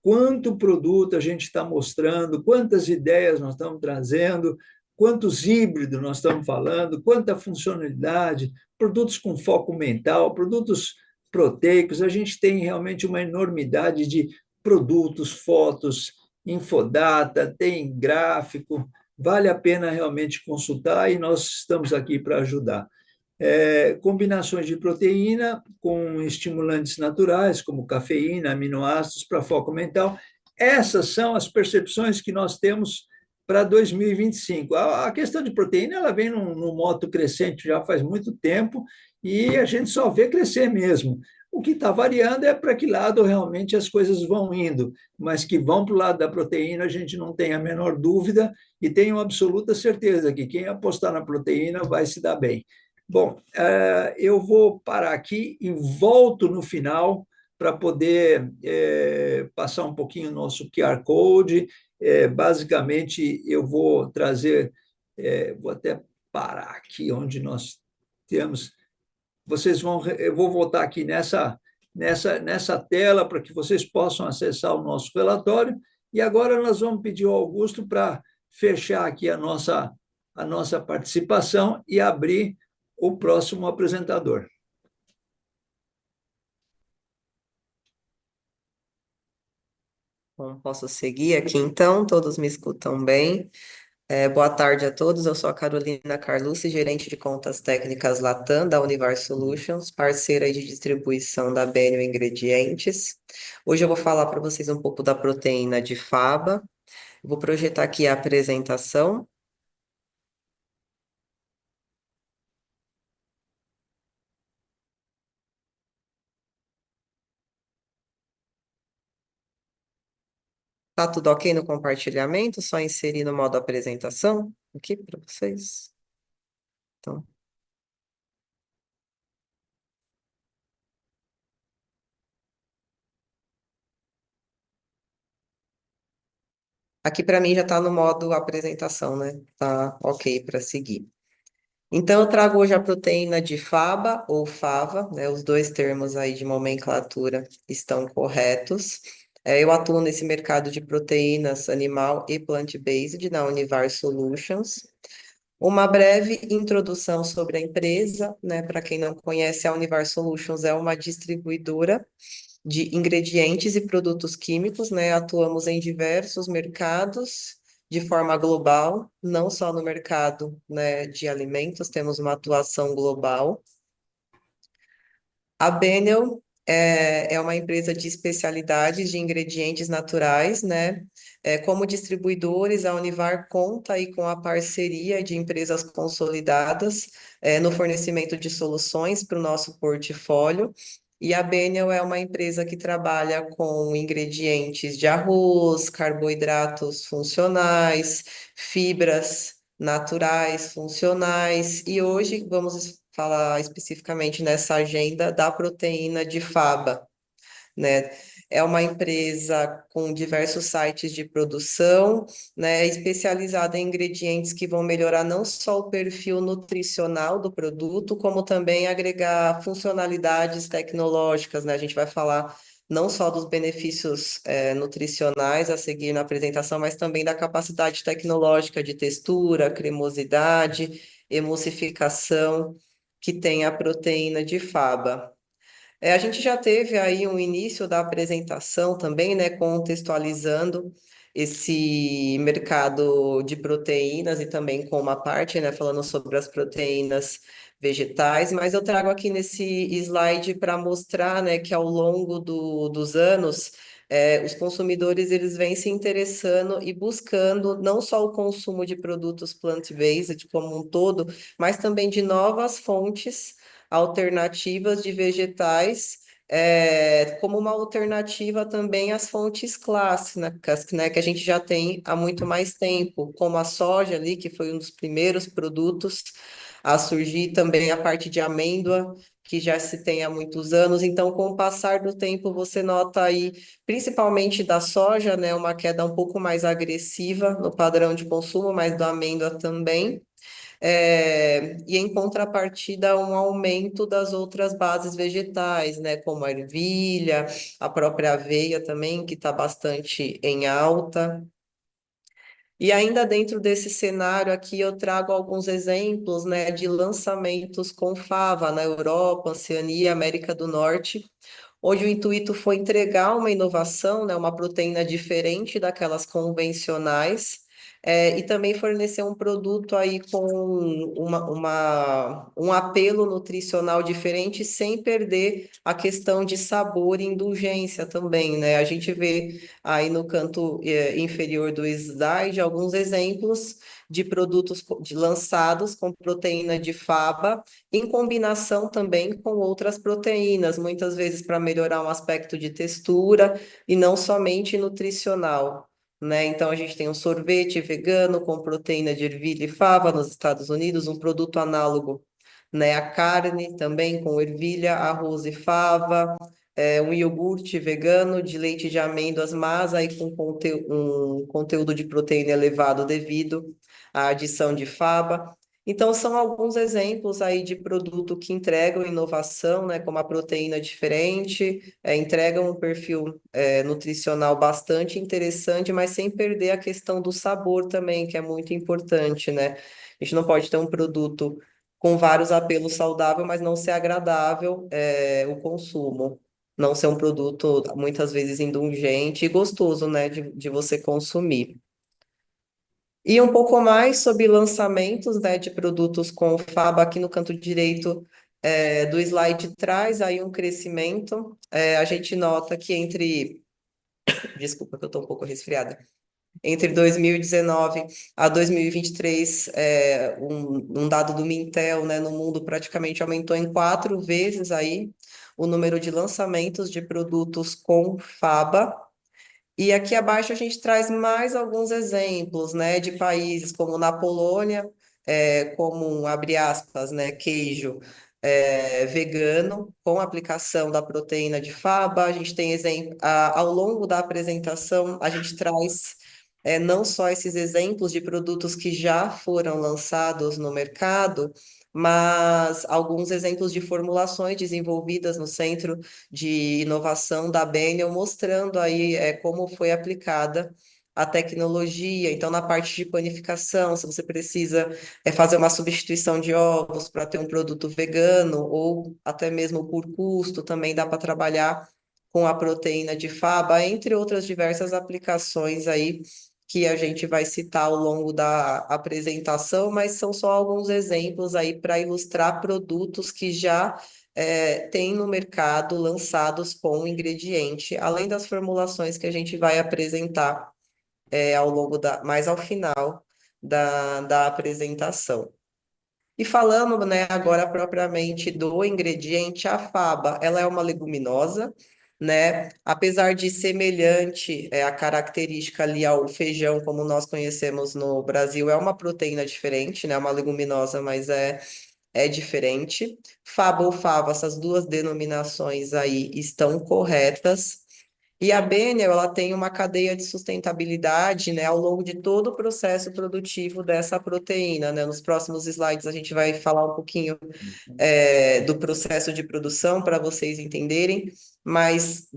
quanto produto a gente está mostrando, quantas ideias nós estamos trazendo, quantos híbridos nós estamos falando, quanta funcionalidade, produtos com foco mental, produtos proteicos. A gente tem realmente uma enormidade de produtos, fotos, infodata, tem gráfico, vale a pena realmente consultar e nós estamos aqui para ajudar. Combinações de proteína com estimulantes naturais, como cafeína, aminoácidos para foco mental. Essas são as percepções que nós temos para 2025. A questão de proteína ela vem num moto crescente já faz muito tempo e a gente só vê crescer mesmo. O que está variando é para que lado realmente as coisas vão indo, mas que vão para o lado da proteína, a gente não tem a menor dúvida e tenho absoluta certeza que quem apostar na proteína vai se dar bem. Bom, eu vou parar aqui e volto no final para poder passar um pouquinho o nosso QR Code. Basicamente, eu vou trazer, vou até parar aqui onde nós temos. Eu vou voltar aqui nessa tela para que vocês possam acessar o nosso relatório. E agora nós vamos pedir ao Augusto para fechar aqui a nossa participação e abrir o próximo apresentador. Bom, posso seguir aqui então? Todos me escutam bem? Boa tarde a todos, eu sou a Carolina Carlucci, gerente de contas técnicas Latam da Univar Solutions, parceira de distribuição da Benio Ingredientes. Hoje eu vou falar para vocês um pouco da proteína de faba. Vou projetar aqui a apresentação. Tá tudo ok no compartilhamento? Só inserir no modo apresentação aqui para vocês. Então, aqui para mim já está no modo apresentação, né? Tá ok para seguir. Então, eu trago hoje a proteína de faba ou fava, né? Os dois termos aí de nomenclatura estão corretos. Eu atuo nesse mercado de proteínas animal e plant-based na Univar Solutions. Uma breve introdução sobre a empresa, né? Para quem não conhece, a Univar Solutions é uma distribuidora de ingredientes e produtos químicos, né? Atuamos em diversos mercados de forma global, não só no mercado, né, de alimentos, temos uma atuação global. A Benel é uma empresa de especialidades de ingredientes naturais, né? Como distribuidores, a Univar conta aí com a parceria de empresas consolidadas no fornecimento de soluções para o nosso portfólio. E a Benel é uma empresa que trabalha com ingredientes de arroz, carboidratos funcionais, fibras naturais, funcionais, e hoje vamos falar especificamente nessa agenda da proteína de faba, né? É uma empresa com diversos sites de produção, né, especializada em ingredientes que vão melhorar não só o perfil nutricional do produto, como também agregar funcionalidades tecnológicas, né? A gente vai falar não só dos benefícios nutricionais a seguir na apresentação, mas também da capacidade tecnológica de textura, cremosidade, emulsificação que tem a proteína de faba. A gente já teve aí um início da apresentação também, né, contextualizando esse mercado de proteínas e também com uma parte, né, falando sobre as proteínas vegetais, mas eu trago aqui nesse slide para mostrar, né, que ao longo dos anos, os consumidores eles vêm se interessando e buscando não só o consumo de produtos plant-based como um todo, mas também de novas fontes alternativas de vegetais, como uma alternativa também às fontes clássicas, né, que a gente já tem há muito mais tempo, como a soja ali, que foi um dos primeiros produtos a surgir, também a parte de amêndoa, que já se tem há muitos anos. Então, com o passar do tempo, você nota aí, principalmente da soja, né, uma queda um pouco mais agressiva no padrão de consumo, mas da amêndoa também. E em contrapartida, um aumento das outras bases vegetais, né, como a ervilha, a própria aveia também, que está bastante em alta. E ainda dentro desse cenário aqui, eu trago alguns exemplos, né, de lançamentos com fava na Europa, Oceania, América do Norte. Hoje o intuito foi entregar uma inovação, né, uma proteína diferente daquelas convencionais, e também fornecer um produto aí com um apelo nutricional diferente, sem perder a questão de sabor e indulgência também, né? A gente vê aí no canto inferior do slide alguns exemplos de produtos lançados com proteína de fava, em combinação também com outras proteínas, muitas vezes para melhorar um aspecto de textura e não somente nutricional, né? Então, a gente tem um sorvete vegano com proteína de ervilha e fava nos Estados Unidos, um produto análogo, né? A carne também com ervilha, arroz e fava, um iogurte vegano de leite de amêndoas, mas aí com um conteúdo de proteína elevado devido à adição de fava. Então, são alguns exemplos aí de produto que entregam inovação, né? Como a proteína diferente, entregam um perfil nutricional bastante interessante, mas sem perder a questão do sabor também, que é muito importante, né? A gente não pode ter um produto com vários apelos saudáveis, mas não ser agradável o consumo. Não ser um produto, muitas vezes, indulgente e gostoso, né, de você consumir. E um pouco mais sobre lançamentos, né, de produtos com fava aqui no canto direito do slide traz aí um crescimento. A gente nota que desculpa que eu estou um pouco resfriada. Entre 2019 a 2023, um dado do Mintel, né, no mundo praticamente aumentou em 4 vezes aí o número de lançamentos de produtos com fava. E aqui abaixo a gente traz mais alguns exemplos, né, de países como na Polônia, como, abre aspas, né, queijo vegano com aplicação da proteína de fava. A gente tem exemplo, ao longo da apresentação, a gente traz não só esses exemplos de produtos que já foram lançados no mercado, mas alguns exemplos de formulações desenvolvidas no Centro de Inovação da Benel, mostrando aí como foi aplicada a tecnologia. Então, na parte de panificação, se você precisa fazer uma substituição de ovos para ter um produto vegano, ou até mesmo por custo, também dá para trabalhar com a proteína de fava, entre outras diversas aplicações aí que a gente vai citar ao longo da apresentação, mas são só alguns exemplos aí para ilustrar produtos que já tem no mercado lançados com o ingrediente, além das formulações que a gente vai apresentar ao longo mais ao final da apresentação. E falando, né, agora propriamente do ingrediente, a faba, ela é uma leguminosa, né? Apesar de semelhante a característica ali ao feijão, como nós conhecemos no Brasil, é uma proteína diferente, né? Uma leguminosa, mas é diferente. Faba ou fava, essas duas denominações aí estão corretas. E a Benel, ela tem uma cadeia de sustentabilidade, né, ao longo de todo o processo produtivo dessa proteína, né? Nos próximos slides a gente vai falar um pouquinho do processo de produção para vocês entenderem, mas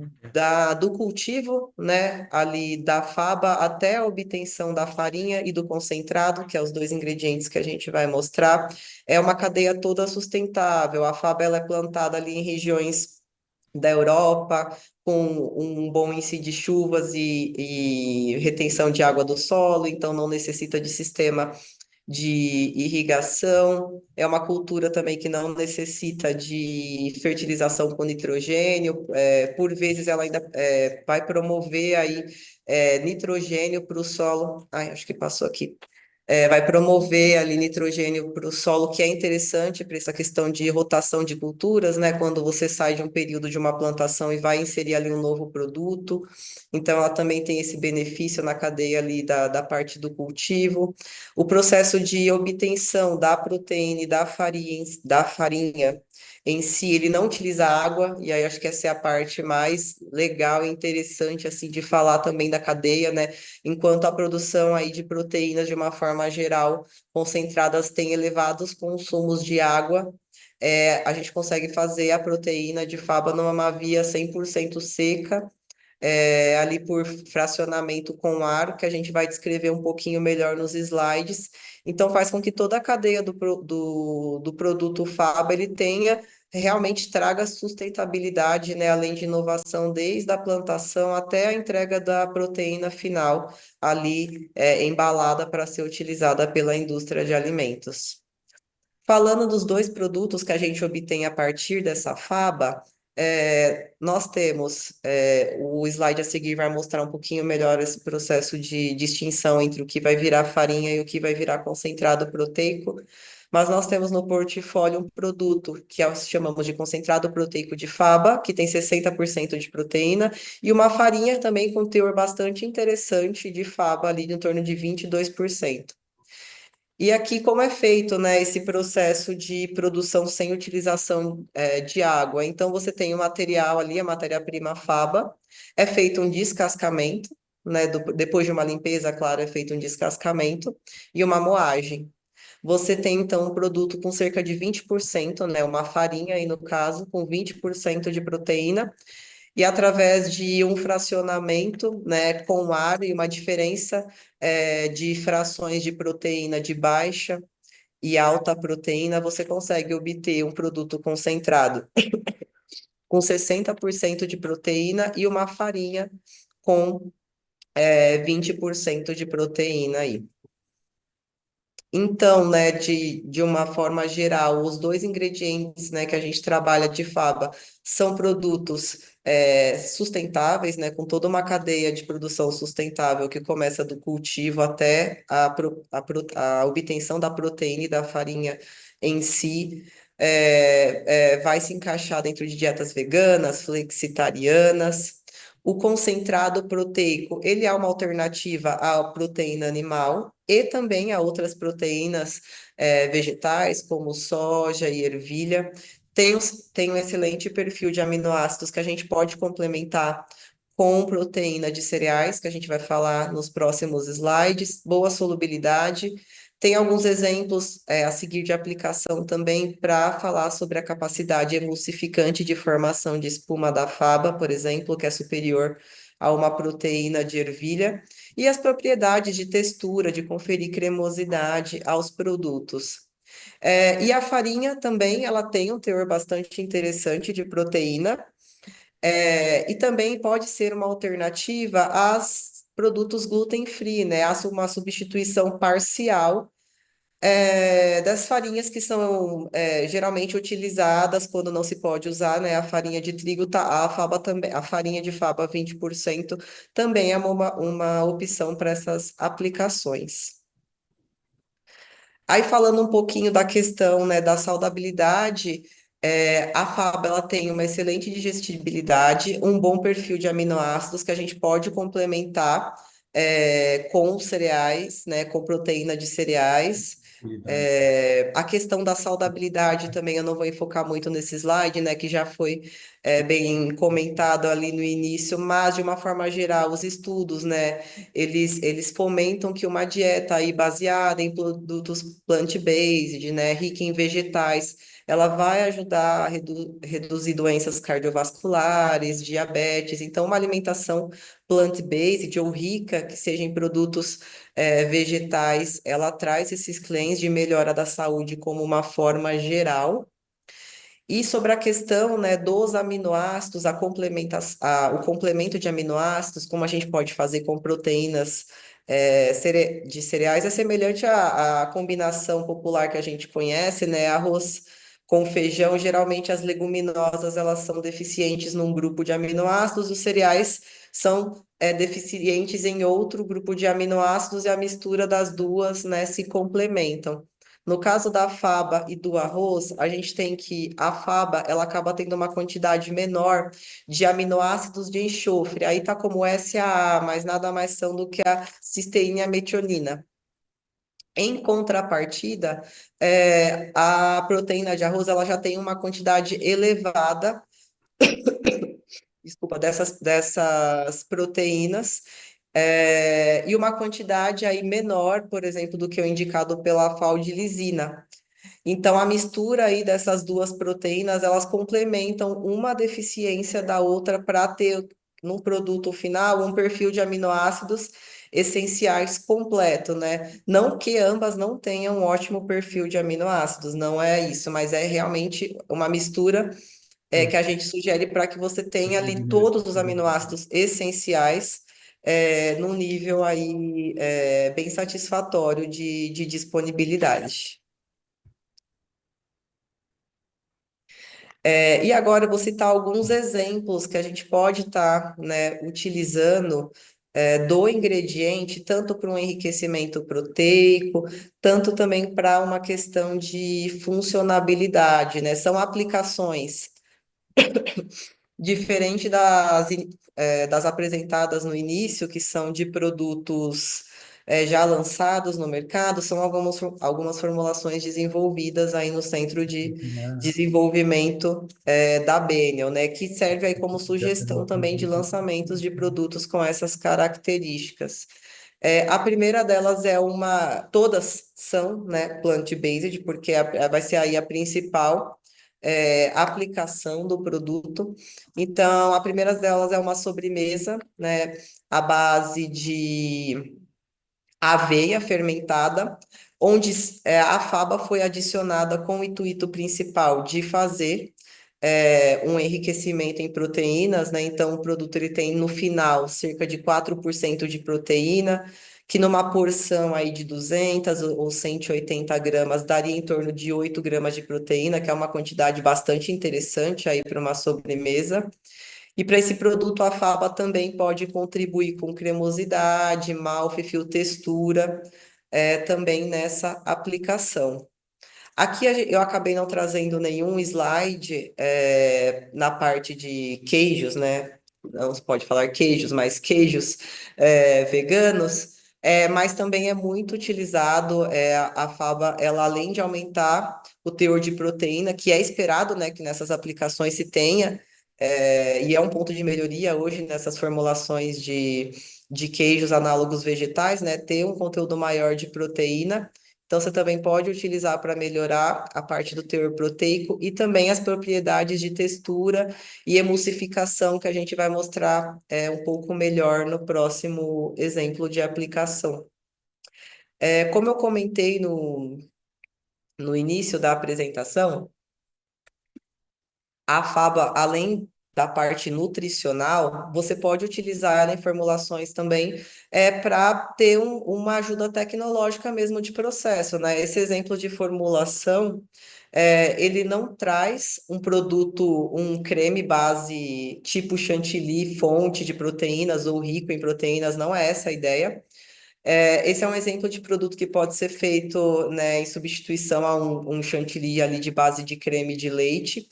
do cultivo, né, ali da faba até a obtenção da farinha e do concentrado, que é os dois ingredientes que a gente vai mostrar, é uma cadeia toda sustentável. A faba ela é plantada ali em regiões da Europa, com um bom índice de chuvas e retenção de água do solo, então não necessita de sistema de irrigação. É uma cultura também que não necessita de fertilização com nitrogênio. Por vezes ela ainda vai promover aí nitrogênio para o solo. Ai, acho que passou aqui. Vai promover ali nitrogênio para o solo, que é interessante para essa questão de rotação de culturas, né? Quando você sai de um período de uma plantação e vai inserir ali um novo produto. Então, ela também tem esse benefício na cadeia ali da parte do cultivo. O processo de obtenção da proteína e da farinha em si, ele não utiliza água, e aí acho que essa é a parte mais legal e interessante, assim, de falar também da cadeia, né? Enquanto a produção aí de proteínas, de uma forma geral, concentradas, tem elevados consumos de água, a gente consegue fazer a proteína de fava numa via 100% seca, ali por fracionamento com ar, que a gente vai descrever um pouquinho melhor nos slides. Então, faz com que toda a cadeia do produto fava ele tenha realmente traga sustentabilidade, né, além de inovação desde a plantação até a entrega da proteína final ali embalada para ser utilizada pela indústria de alimentos. Falando dos dois produtos que a gente obtém a partir dessa faba, nós temos, o slide a seguir vai mostrar um pouquinho melhor esse processo de distinção entre o que vai virar farinha e o que vai virar concentrado proteico, mas nós temos no portfólio um produto que chamamos de concentrado proteico de faba, que tem 60% de proteína, e uma farinha também com teor bastante interessante de faba, ali em torno de 22%. E aqui, como é feito, né, esse processo de produção sem utilização de água? Então, você tem o material ali, a matéria-prima faba, é feito um descascamento, né, depois de uma limpeza, claro, é feito um descascamento e uma moagem. Você tem, então, um produto com cerca de 20%, né, uma farinha aí no caso, com 20% de proteína, e através de um fracionamento, né, com ar e uma diferença de frações de proteína de baixa e alta proteína, você consegue obter um produto concentrado com 60% de proteína e uma farinha com 20% de proteína aí. Então, né, de uma forma geral, os dois ingredientes, né, que a gente trabalha de faba são produtos sustentáveis, né, com toda uma cadeia de produção sustentável que começa do cultivo até a obtenção da proteína e da farinha em si. Vai se encaixar dentro de dietas veganas, flexitarianas. O concentrado proteico, ele é uma alternativa à proteína animal e também a outras proteínas vegetais, como soja e ervilha. Tem um excelente perfil de aminoácidos que a gente pode complementar com proteína de cereais, que a gente vai falar nos próximos slides, boa solubilidade. Tem alguns exemplos a seguir de aplicação também para falar sobre a capacidade emulsificante de formação de espuma da faba, por exemplo, que é superior a uma proteína de ervilha, e as propriedades de textura, de conferir cremosidade aos produtos. E a farinha também, ela tem um teor bastante interessante de proteína, e também pode ser uma alternativa aos produtos gluten-free, né? Uma substituição parcial das farinhas que são geralmente utilizadas quando não se pode usar, né? A farinha de trigo, a faba também, a farinha de faba 20% também é uma opção para essas aplicações. Aí falando um pouquinho da questão, né, da saudabilidade, a faba ela tem uma excelente digestibilidade, um bom perfil de aminoácidos que a gente pode complementar com cereais, né, com proteína de cereais. A questão da saudabilidade também eu não vou enfocar muito nesse slide, né, que já foi bem comentado ali no início, mas de uma forma geral, os estudos, né, eles fomentam que uma dieta aí baseada em produtos plant-based, né, rica em vegetais, ela vai ajudar a reduzir doenças cardiovasculares, diabetes. Então, uma alimentação plant-based ou rica, que seja em produtos vegetais, ela traz esses claims de melhora da saúde como uma forma geral. E sobre a questão, né, dos aminoácidos, o complemento de aminoácidos, como a gente pode fazer com proteínas de cereais, é semelhante à combinação popular que a gente conhece, né, arroz com feijão. Geralmente as leguminosas, elas são deficientes num grupo de aminoácidos, os cereais são deficientes em outro grupo de aminoácidos e a mistura das duas, né, se complementam. No caso da faba e do arroz, a gente tem que a faba, ela acaba tendo uma quantidade menor de aminoácidos de enxofre. Aí tá como SAA, mas nada mais são do que a cisteína e a metionina. Em contrapartida, a proteína de arroz, ela já tem uma quantidade elevada, desculpa, dessas proteínas, e uma quantidade aí menor, por exemplo, do que o indicado pela FAO-lisina. Então, a mistura aí dessas duas proteínas, elas complementam uma deficiência da outra para ter num produto final um perfil de aminoácidos essenciais completo, né? Não que ambas não tenham um ótimo perfil de aminoácidos, não é isso, mas é realmente uma mistura que a gente sugere para que você tenha ali todos os aminoácidos essenciais num nível aí bem satisfatório de disponibilidade. E agora eu vou citar alguns exemplos que a gente pode estar, né, utilizando do ingrediente, tanto para um enriquecimento proteico, tanto também para uma questão de funcionabilidade, né? São aplicações diferente das apresentadas no início, que são de produtos já lançados no mercado, são algumas formulações desenvolvidas aí no Centro de Desenvolvimento da Beniel, né, que serve aí como sugestão também de lançamentos de produtos com essas características. A primeira delas todas são, né, plant-based, porque vai ser aí a principal aplicação do produto. Então, a primeira delas é uma sobremesa, né, à base de aveia fermentada, onde a faba foi adicionada com o intuito principal de fazer um enriquecimento em proteínas, né? Então, o produto ele tem no final cerca de 4% de proteína, que numa porção aí de 200 ou 180 gramas daria em torno de 8 gramas de proteína, que é uma quantidade bastante interessante aí para uma sobremesa. E para esse produto, a faba também pode contribuir com cremosidade, mouthfeel, textura, também nessa aplicação. Aqui eu acabei não trazendo nenhum slide na parte de queijos, né? Não se pode falar queijos, mas queijos veganos. Mas também é muito utilizado a faba, ela além de aumentar o teor de proteína, que é esperado, né, que nessas aplicações se tenha, e é um ponto de melhoria hoje nessas formulações de queijos análogos vegetais, né, ter um conteúdo maior de proteína. Então, você também pode utilizar para melhorar a parte do teor proteico e também as propriedades de textura e emulsificação que a gente vai mostrar um pouco melhor no próximo exemplo de aplicação. Como eu comentei no início da apresentação, a faba, além da parte nutricional, você pode utilizar ela em formulações também para ter uma ajuda tecnológica mesmo de processo, né? Esse exemplo de formulação, ele não traz um produto, um creme base tipo chantilly, fonte de proteínas ou rico em proteínas, não é essa a ideia. Esse é um exemplo de produto que pode ser feito, né, em substituição a um chantilly ali de base de creme de leite,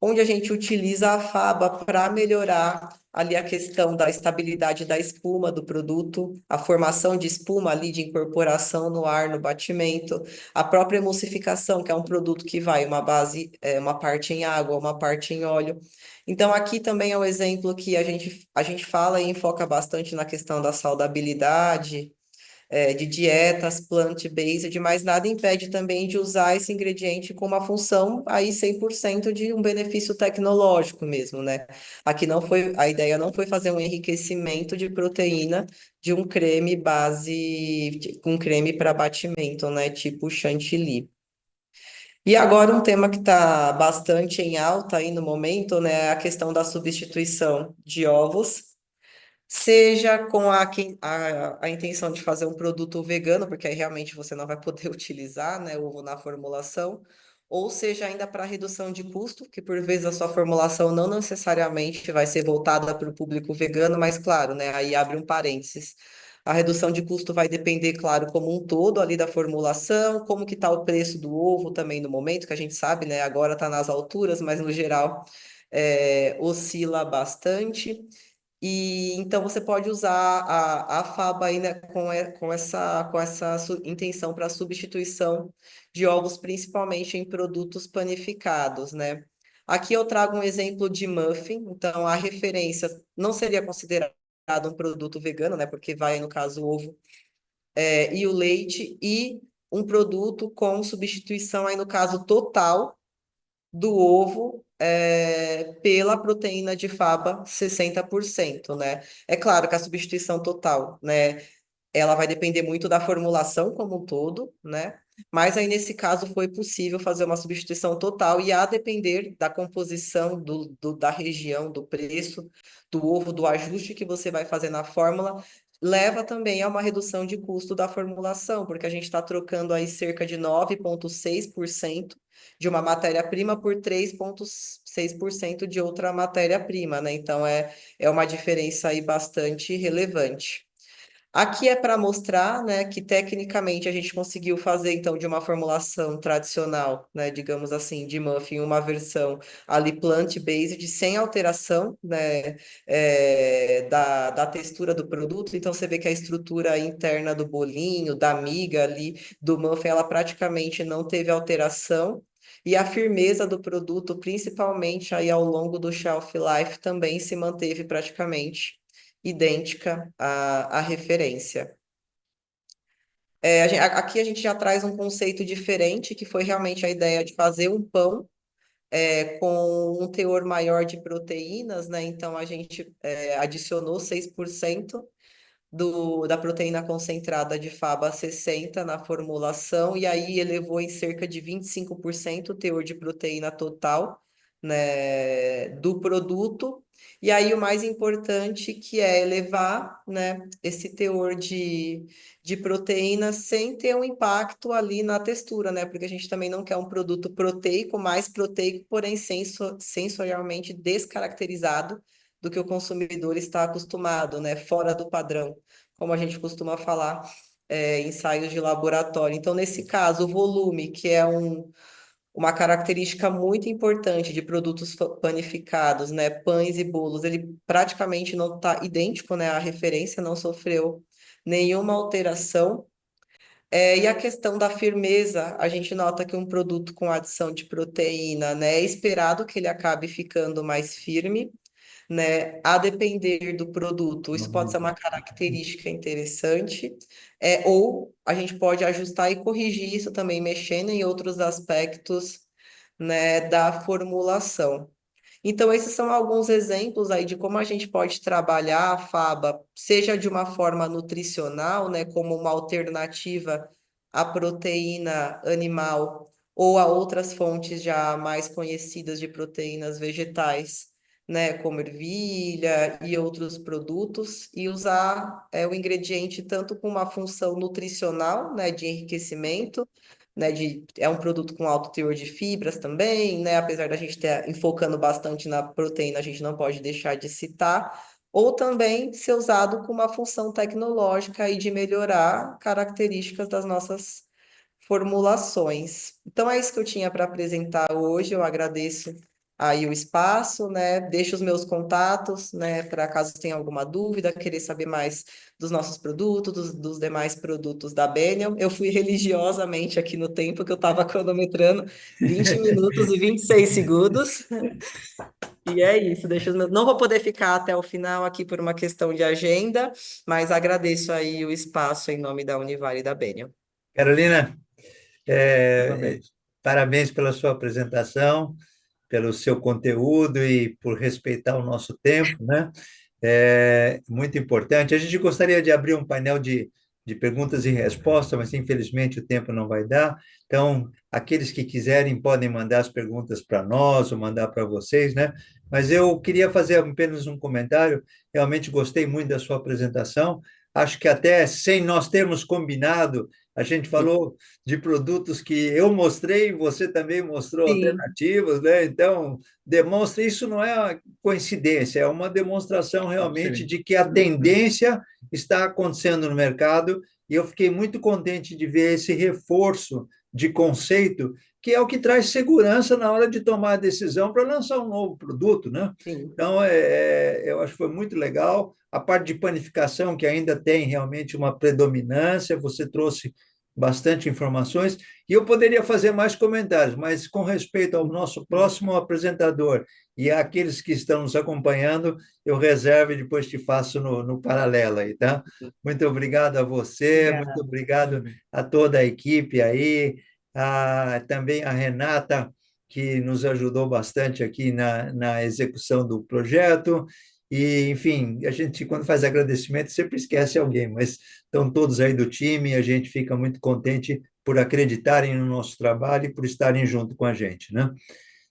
onde a gente utiliza a faba para melhorar ali a questão da estabilidade da espuma do produto, a formação de espuma ali de incorporação no ar, no batimento, a própria emulsificação, que é um produto que vai uma base, uma parte em água, uma parte em óleo. Então, aqui também é um exemplo que a gente fala e enfoca bastante na questão da saudabilidade, de dietas plant-based, mas nada impede também de usar esse ingrediente com uma função aí 100% de um benefício tecnológico mesmo, né? Aqui não foi, a ideia não foi fazer um enriquecimento de proteína de um creme base, um creme para batimento, né? Tipo chantilly. E agora um tema que está bastante em alta aí no momento, né? É a questão da substituição de ovos, seja com a intenção de fazer um produto vegano, porque aí realmente você não vai poder utilizar, né, ovo na formulação, ou seja ainda para redução de custo, que por vezes a sua formulação não necessariamente vai ser voltada para o público vegano, mas claro, né, aí abre um parênteses. A redução de custo vai depender, claro, como um todo ali da formulação, como que está o preço do ovo também no momento, que a gente sabe, né, agora está nas alturas, mas no geral oscila bastante. E então você pode usar a faba aí, né, com essa intenção para substituição de ovos, principalmente em produtos panificados, né? Aqui eu trago um exemplo de muffin, então a referência não seria considerado um produto vegano, né? Porque vai, no caso, o ovo e o leite, e um produto com substituição aí, no caso, total do ovo pela proteína de fava 60%, né? É claro que a substituição total, né? Ela vai depender muito da formulação como um todo, né? Mas aí, nesse caso, foi possível fazer uma substituição total e a depender da composição, da região, do preço, do ovo, do ajuste que você vai fazer na fórmula, leva também a uma redução de custo da formulação, porque a gente está trocando aí cerca de 9,6% de uma matéria-prima por 3,6% de outra matéria-prima, né? Então, é uma diferença aí bastante relevante. Aqui é para mostrar, né, que tecnicamente a gente conseguiu fazer, então, de uma formulação tradicional, né, digamos assim, de muffin, uma versão ali plant-based, sem alteração, né, da textura do produto. Então, você vê que a estrutura interna do bolinho, da miga ali, do muffin, ela praticamente não teve alteração. E a firmeza do produto, principalmente aí ao longo do shelf life, também se manteve praticamente idêntica à referência. Aqui a gente já traz um conceito diferente, que foi realmente a ideia de fazer um pão com um teor maior de proteínas, né? Então a gente adicionou 6% da proteína concentrada de fava a 60 na formulação, e aí elevou em cerca de 25% o teor de proteína total, né, do produto. E aí o mais importante que é elevar, né, esse teor de proteína sem ter um impacto ali na textura, né? Porque a gente também não quer um produto proteico, mais proteico, porém sensorialmente descaracterizado do que o consumidor está acostumado, né? Fora do padrão, como a gente costuma falar, ensaios de laboratório. Então, nesse caso, o volume, que é uma característica muito importante de produtos panificados, né? Pães e bolos, ele praticamente não está idêntico, né? A referência não sofreu nenhuma alteração. E a questão da firmeza, a gente nota que um produto com adição de proteína, né, é esperado que ele acabe ficando mais firme, né? A depender do produto, isso pode ser uma característica interessante, ou a gente pode ajustar e corrigir isso também, mexendo em outros aspectos, né, da formulação. Então, esses são alguns exemplos aí de como a gente pode trabalhar a faba, seja de uma forma nutricional, né, como uma alternativa à proteína animal ou a outras fontes já mais conhecidas de proteínas vegetais, né, como ervilha e outros produtos, e usar o ingrediente tanto com uma função nutricional, né, de enriquecimento, né, é um produto com alto teor de fibras também, né, apesar da gente estar enfocando bastante na proteína, a gente não pode deixar de citar, ou também ser usado com uma função tecnológica e de melhorar características das nossas formulações. Então é isso que eu tinha para apresentar hoje. Eu agradeço aí o espaço, né? Deixo os meus contatos, né, para caso tenha alguma dúvida, querer saber mais dos nossos produtos, dos demais produtos da Benion. Eu fui religiosamente aqui no tempo que eu estava cronometrando, 20 minutos e 26 segundos. E é isso, deixa os meus... Não vou poder ficar até o final aqui por uma questão de agenda, mas agradeço aí o espaço em nome da Univale e da Benion. Carolina, é, Parabéns. parabéns pela sua apresentação, pelo seu conteúdo e por respeitar o nosso tempo, né? É muito importante. A gente gostaria de abrir um painel de perguntas e respostas, mas infelizmente o tempo não vai dar. Então, aqueles que quiserem podem mandar as perguntas para nós ou mandar para vocês, né? Mas eu queria fazer apenas um comentário. Realmente gostei muito da sua apresentação. Acho que até sem nós termos combinado, a gente falou de produtos que eu mostrei, você também mostrou Sim, alternativas, né? Então, demonstra isso não é uma coincidência, é uma demonstração realmente Sim. de que a tendência está acontecendo no mercado, e eu fiquei muito contente de ver esse reforço de conceito, que é o que traz segurança na hora de tomar a decisão para lançar um novo produto, né? sim. Então, eu acho que foi muito legal. A parte de panificação, que ainda tem realmente uma predominância, você trouxe bastante informações, e eu poderia fazer mais comentários, mas com respeito ao nosso próximo apresentador e àqueles que estão nos acompanhando, eu reservo e depois te faço no paralelo aí, tá? Muito obrigado a você, muito Obrigada. obrigado Parabéns. a toda a equipe aí, também a Renata que nos ajudou bastante aqui na execução do projeto. E, enfim, a gente, quando faz agradecimento, sempre esquece alguém, mas estão todos aí do time e a gente fica muito contente por acreditarem no nosso trabalho e por estarem junto com a gente, né?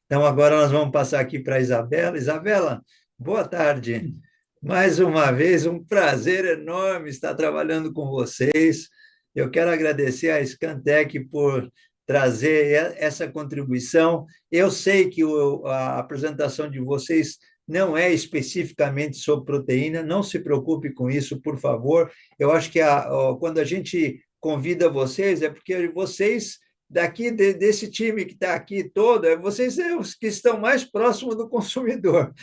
Então, agora nós vamos passar aqui para a Isabela. Isabela, boa tarde. Mais uma vez, um prazer enorme estar trabalhando com vocês. Eu quero agradecer à Scantec por trazer essa contribuição. Eu sei que a apresentação de vocês não é especificamente sobre proteína, não se preocupe com isso, por favor. Eu acho que quando a gente convida vocês, é porque vocês daqui desse time que está aqui todo, vocês são os que estão mais próximos do consumidor.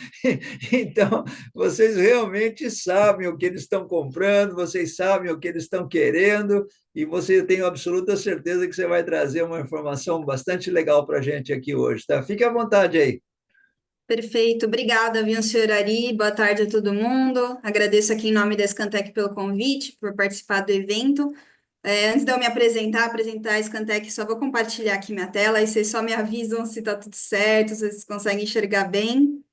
Então, vocês realmente sabem o que eles estão comprando, vocês sabem o que eles estão querendo, e você tem absoluta certeza que você vai trazer uma informação bastante legal para a gente aqui hoje, tá? Fique à vontade aí. Perfeito, obrigada, viu, senhor Ari? Boa tarde a todo mundo. Agradeço aqui em nome da Scantec pelo convite, por participar do evento. Antes de eu me apresentar a Scantec, só vou compartilhar aqui minha tela, aí vocês só me avisam se está tudo certo, se vocês conseguem enxergar bem.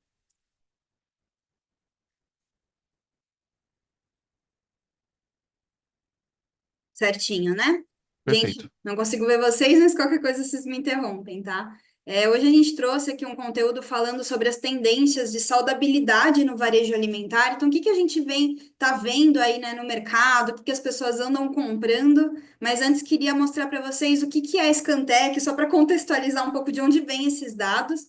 Certinho, né? Perfeito. Gente, não consigo ver vocês, mas qualquer coisa vocês me interrompem, tá? Hoje a gente trouxe aqui um conteúdo falando sobre as tendências de saudabilidade no varejo alimentar. Então, o que que a gente tá vendo aí, né, no mercado, o que que as pessoas andam comprando. Mas antes queria mostrar para vocês o que que é a Scantec, só para contextualizar um pouco de onde vêm esses dados.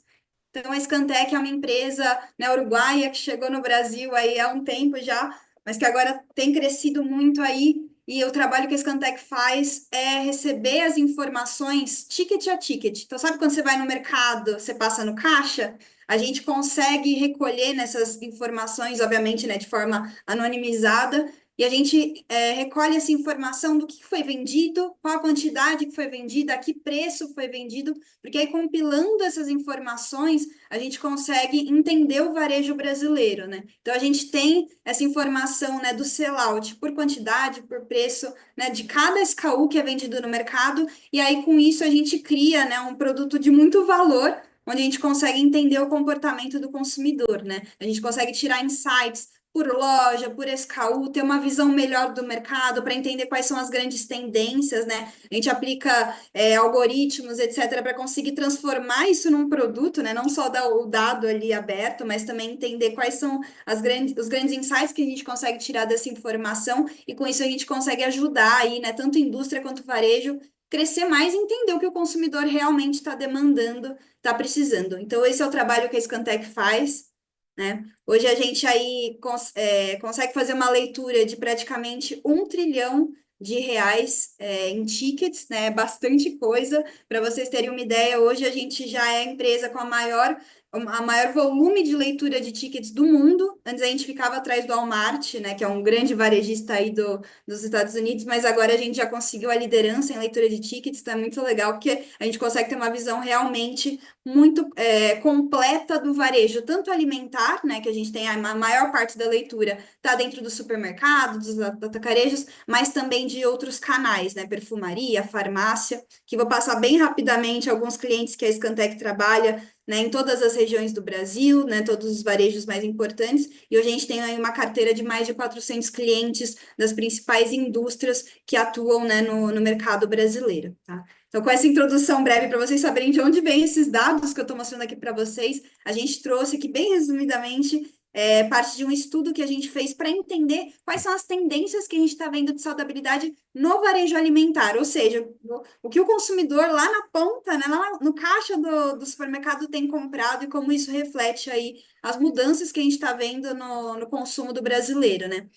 Então, a Scantec é uma empresa, né, uruguaia que chegou no Brasil aí há um tempo já, mas que agora tem crescido muito aí. E o trabalho que a Scantec faz é receber as informações ticket a ticket. Então, sabe quando você vai no mercado, você passa no caixa? A gente consegue recolher nessas informações, obviamente, né, de forma anonimizada, e a gente recolhe essa informação do que foi vendido, qual a quantidade que foi vendida, a que preço foi vendido, porque aí compilando essas informações, a gente consegue entender o varejo brasileiro, né? Então, a gente tem essa informação, né, do sellout por quantidade, por preço, né, de cada SKU que é vendido no mercado, e aí com isso a gente cria, né, um produto de muito valor, onde a gente consegue entender o comportamento do consumidor, né? A gente consegue tirar insights por loja, por SKU, ter uma visão melhor do mercado para entender quais são as grandes tendências, né? A gente aplica algoritmos, etc., para conseguir transformar isso num produto, né? Não só dar o dado ali aberto, mas também entender quais são os grandes insights que a gente consegue tirar dessa informação, e com isso a gente consegue ajudar aí, né? Tanto indústria quanto varejo, crescer mais e entender o que o consumidor realmente está demandando, está precisando. Então, esse é o trabalho que a Scantec faz, né? Hoje a gente aí consegue fazer uma leitura de praticamente 1 trilhão de reais em tickets, né? Bastante coisa. Para vocês terem uma ideia, hoje a gente já é a empresa com a maior volume de leitura de tickets do mundo. Antes a gente ficava atrás do Walmart, né? Que é um grande varejista aí dos Estados Unidos, mas agora a gente já conseguiu a liderança em leitura de tickets. Então é muito legal, porque a gente consegue ter uma visão realmente muito completa do varejo, tanto alimentar, né, que a gente tem a maior parte da leitura está dentro do supermercado, dos atacarejos, mas também de outros canais, né, perfumaria, farmácia, que vou passar bem rapidamente alguns clientes que a Scantec trabalha, né, em todas as regiões do Brasil, né, todos os varejos mais importantes, e hoje a gente tem aí uma carteira de mais de 400 clientes das principais indústrias que atuam, né, no mercado brasileiro, tá? Então, com essa introdução breve para vocês saberem de onde vêm esses dados que eu estou mostrando aqui para vocês, a gente trouxe aqui bem resumidamente parte de um estudo que a gente fez para entender quais são as tendências que a gente está vendo de saudabilidade no varejo alimentar, ou seja, o que o consumidor lá na ponta, né, lá no caixa do supermercado tem comprado e como isso reflete aí as mudanças que a gente está vendo no consumo do brasileiro, né?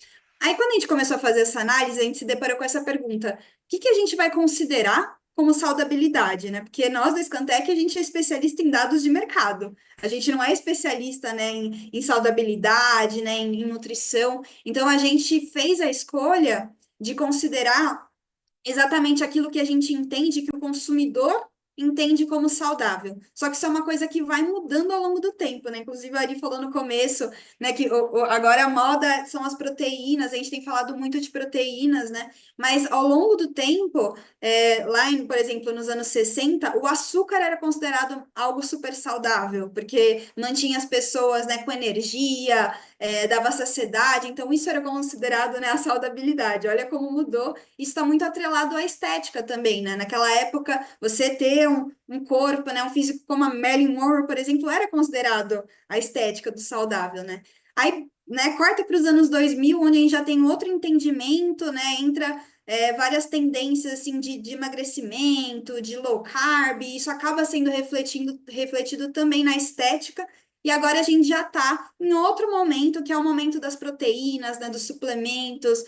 Aí, quando a gente começou a fazer essa análise, a gente se deparou com essa pergunta: o que que a gente vai considerar como saudabilidade, né? Porque nós da Scantec, a gente é especialista em dados de mercado. A gente não é especialista, né, em saudabilidade, né, em nutrição. Então, a gente fez a escolha de considerar exatamente aquilo que a gente entende que o consumidor entende como saudável. Só que isso é uma coisa que vai mudando ao longo do tempo, né? Inclusive, a Ari falou no começo, né, que agora a moda são as proteínas, a gente tem falado muito de proteínas, né? Mas ao longo do tempo, por exemplo, nos anos 60, o açúcar era considerado algo super saudável, porque mantinha as pessoas, né, com energia, dava saciedade, então isso era considerado, né, a saudabilidade. Olha como mudou. Isso está muito atrelado à estética também, né? Naquela época, você ter um corpo, né, um físico como a Marilyn Monroe, por exemplo, era considerado a estética do saudável, né? Aí, né, corta para os anos 2000, onde a gente já tem outro entendimento, né? Entra várias tendências assim de emagrecimento, de low carb, e isso acaba sendo refletido também na estética. E agora a gente já está em outro momento, que é o momento das proteínas, né, dos suplementos,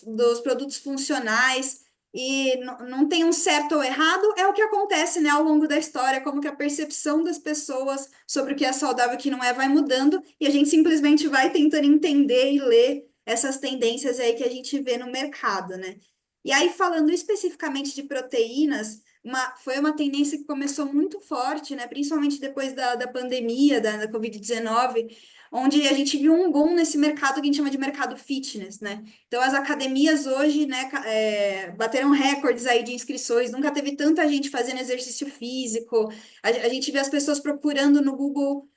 dos produtos funcionais. E não tem um certo ou errado, é o que acontece, né, ao longo da história, como que a percepção das pessoas sobre o que é saudável e o que não é vai mudando, e a gente simplesmente vai tentando entender e ler essas tendências aí que a gente vê no mercado, né? E aí, falando especificamente de proteínas, foi uma tendência que começou muito forte, né? Principalmente depois da pandemia, da Covid-19, onde a gente viu um boom nesse mercado que a gente chama de mercado fitness, né? Então, as academias hoje, né, bateram recordes aí de inscrições, nunca teve tanta gente fazendo exercício físico, a gente vê as pessoas procurando no Google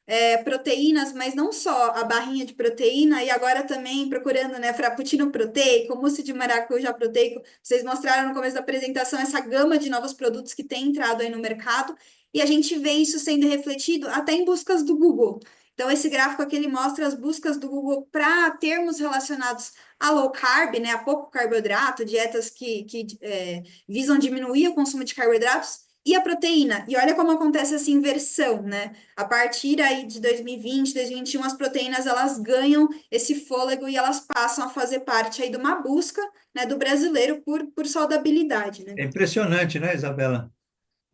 proteínas, mas não só a barrinha de proteína, e agora também procurando, né, frappuccino proteico, mousse de maracujá proteico. Vocês mostraram no começo da apresentação essa gama de novos produtos que tem entrado aí no mercado, e a gente vê isso sendo refletido até em buscas do Google. Então, esse gráfico aqui ele mostra as buscas do Google para termos relacionados a low carb, né, a pouco carboidrato, dietas que visam diminuir o consumo de carboidratos, e a proteína. E olha como acontece essa inversão, né? A partir aí de 2020, 2021, as proteínas elas ganham esse fôlego e elas passam a fazer parte aí de uma busca, né, do brasileiro por saudabilidade, né? É impressionante, né, Isabela?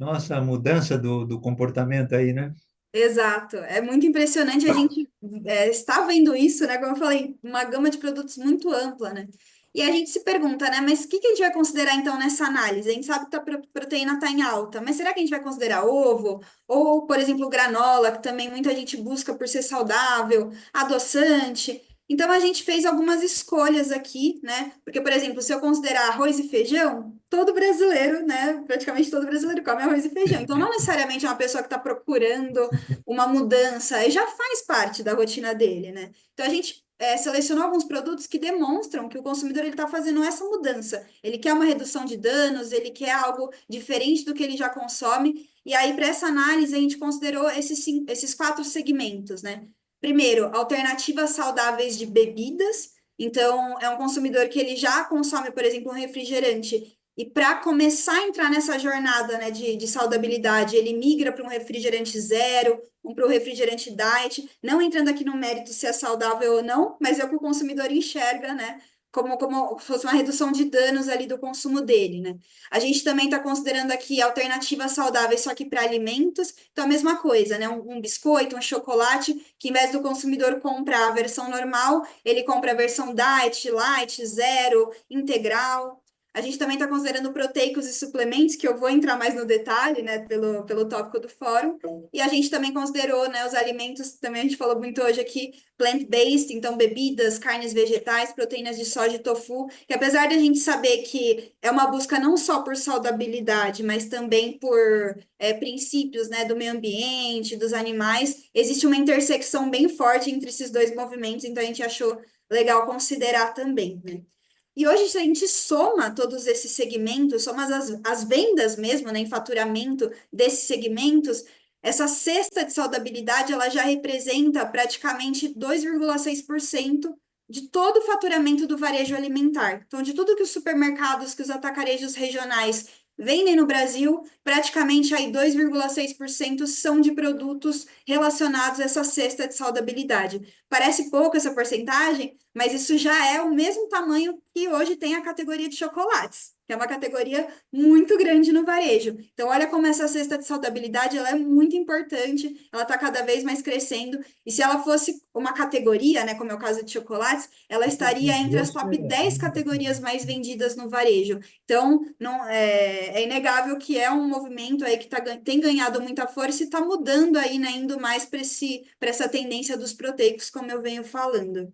Nossa, a mudança do comportamento aí, né? Exato, é muito impressionante a gente está vendo isso, né? Como eu falei, uma gama de produtos muito ampla, né? E a gente se pergunta, né? Mas o que que a gente vai considerar então nessa análise? A gente sabe que a proteína está em alta, mas será que a gente vai considerar ovo? Ou, por exemplo, granola, que também muita gente busca por ser saudável, adoçante. Então a gente fez algumas escolhas aqui, né? Porque, por exemplo, se eu considerar arroz e feijão, todo brasileiro, né? Praticamente todo brasileiro come arroz e feijão. Então, não necessariamente é uma pessoa que está procurando uma mudança, e já faz parte da rotina dele, né? Então a gente selecionou alguns produtos que demonstram que o consumidor ele está fazendo essa mudança. Ele quer uma redução de danos, ele quer algo diferente do que ele já consome. E aí, para essa análise, a gente considerou esses 4 segmentos, né? Primeiro, alternativas saudáveis de bebidas. Então, é um consumidor que ele já consome, por exemplo, um refrigerante e para começar a entrar nessa jornada, né, de saudabilidade, ele migra para um refrigerante zero, para um refrigerante diet, não entrando aqui no mérito se é saudável ou não, mas é o que o consumidor enxerga, né, como fosse uma redução de danos ali do consumo dele, né? A gente também está considerando aqui alternativas saudáveis, só que para alimentos, então a mesma coisa, né? Um biscoito, um chocolate, que em vez do consumidor comprar a versão normal, ele compra a versão diet, light, zero, integral. A gente também está considerando proteicos e suplementos, que eu vou entrar mais no detalhe, né, pelo tópico do fórum. E a gente também considerou, né, os alimentos, também a gente falou muito hoje aqui, plant-based, então bebidas, carnes vegetais, proteínas de soja e tofu, que apesar de a gente saber que é uma busca não só por saudabilidade, mas também por princípios, né, do meio ambiente, dos animais, existe uma intersecção bem forte entre esses dois movimentos, então a gente achou legal considerar também, né? E hoje, se a gente soma todos esses segmentos, soma as vendas mesmo, né, em faturamento desses segmentos, essa cesta de saudabilidade, ela já representa praticamente 2,6% de todo o faturamento do varejo alimentar. Então, de tudo que os supermercados, que os atacarejos regionais vendem no Brasil, praticamente aí 2,6% são de produtos relacionados a essa cesta de saudabilidade. Parece pouco essa porcentagem, mas isso já é o mesmo tamanho que hoje tem a categoria de chocolates. que é uma categoria muito grande no varejo. Então, olha como essa cesta de saudabilidade, ela é muito importante, ela está cada vez mais crescendo, e se ela fosse uma categoria, né, como é o caso de chocolates, ela estaria entre as top 10 categorias mais vendidas no varejo. Então, não, é inegável que é um movimento aí que tem ganhado muita força e está mudando aí, né, indo mais para essa tendência dos proteicos, como eu venho falando.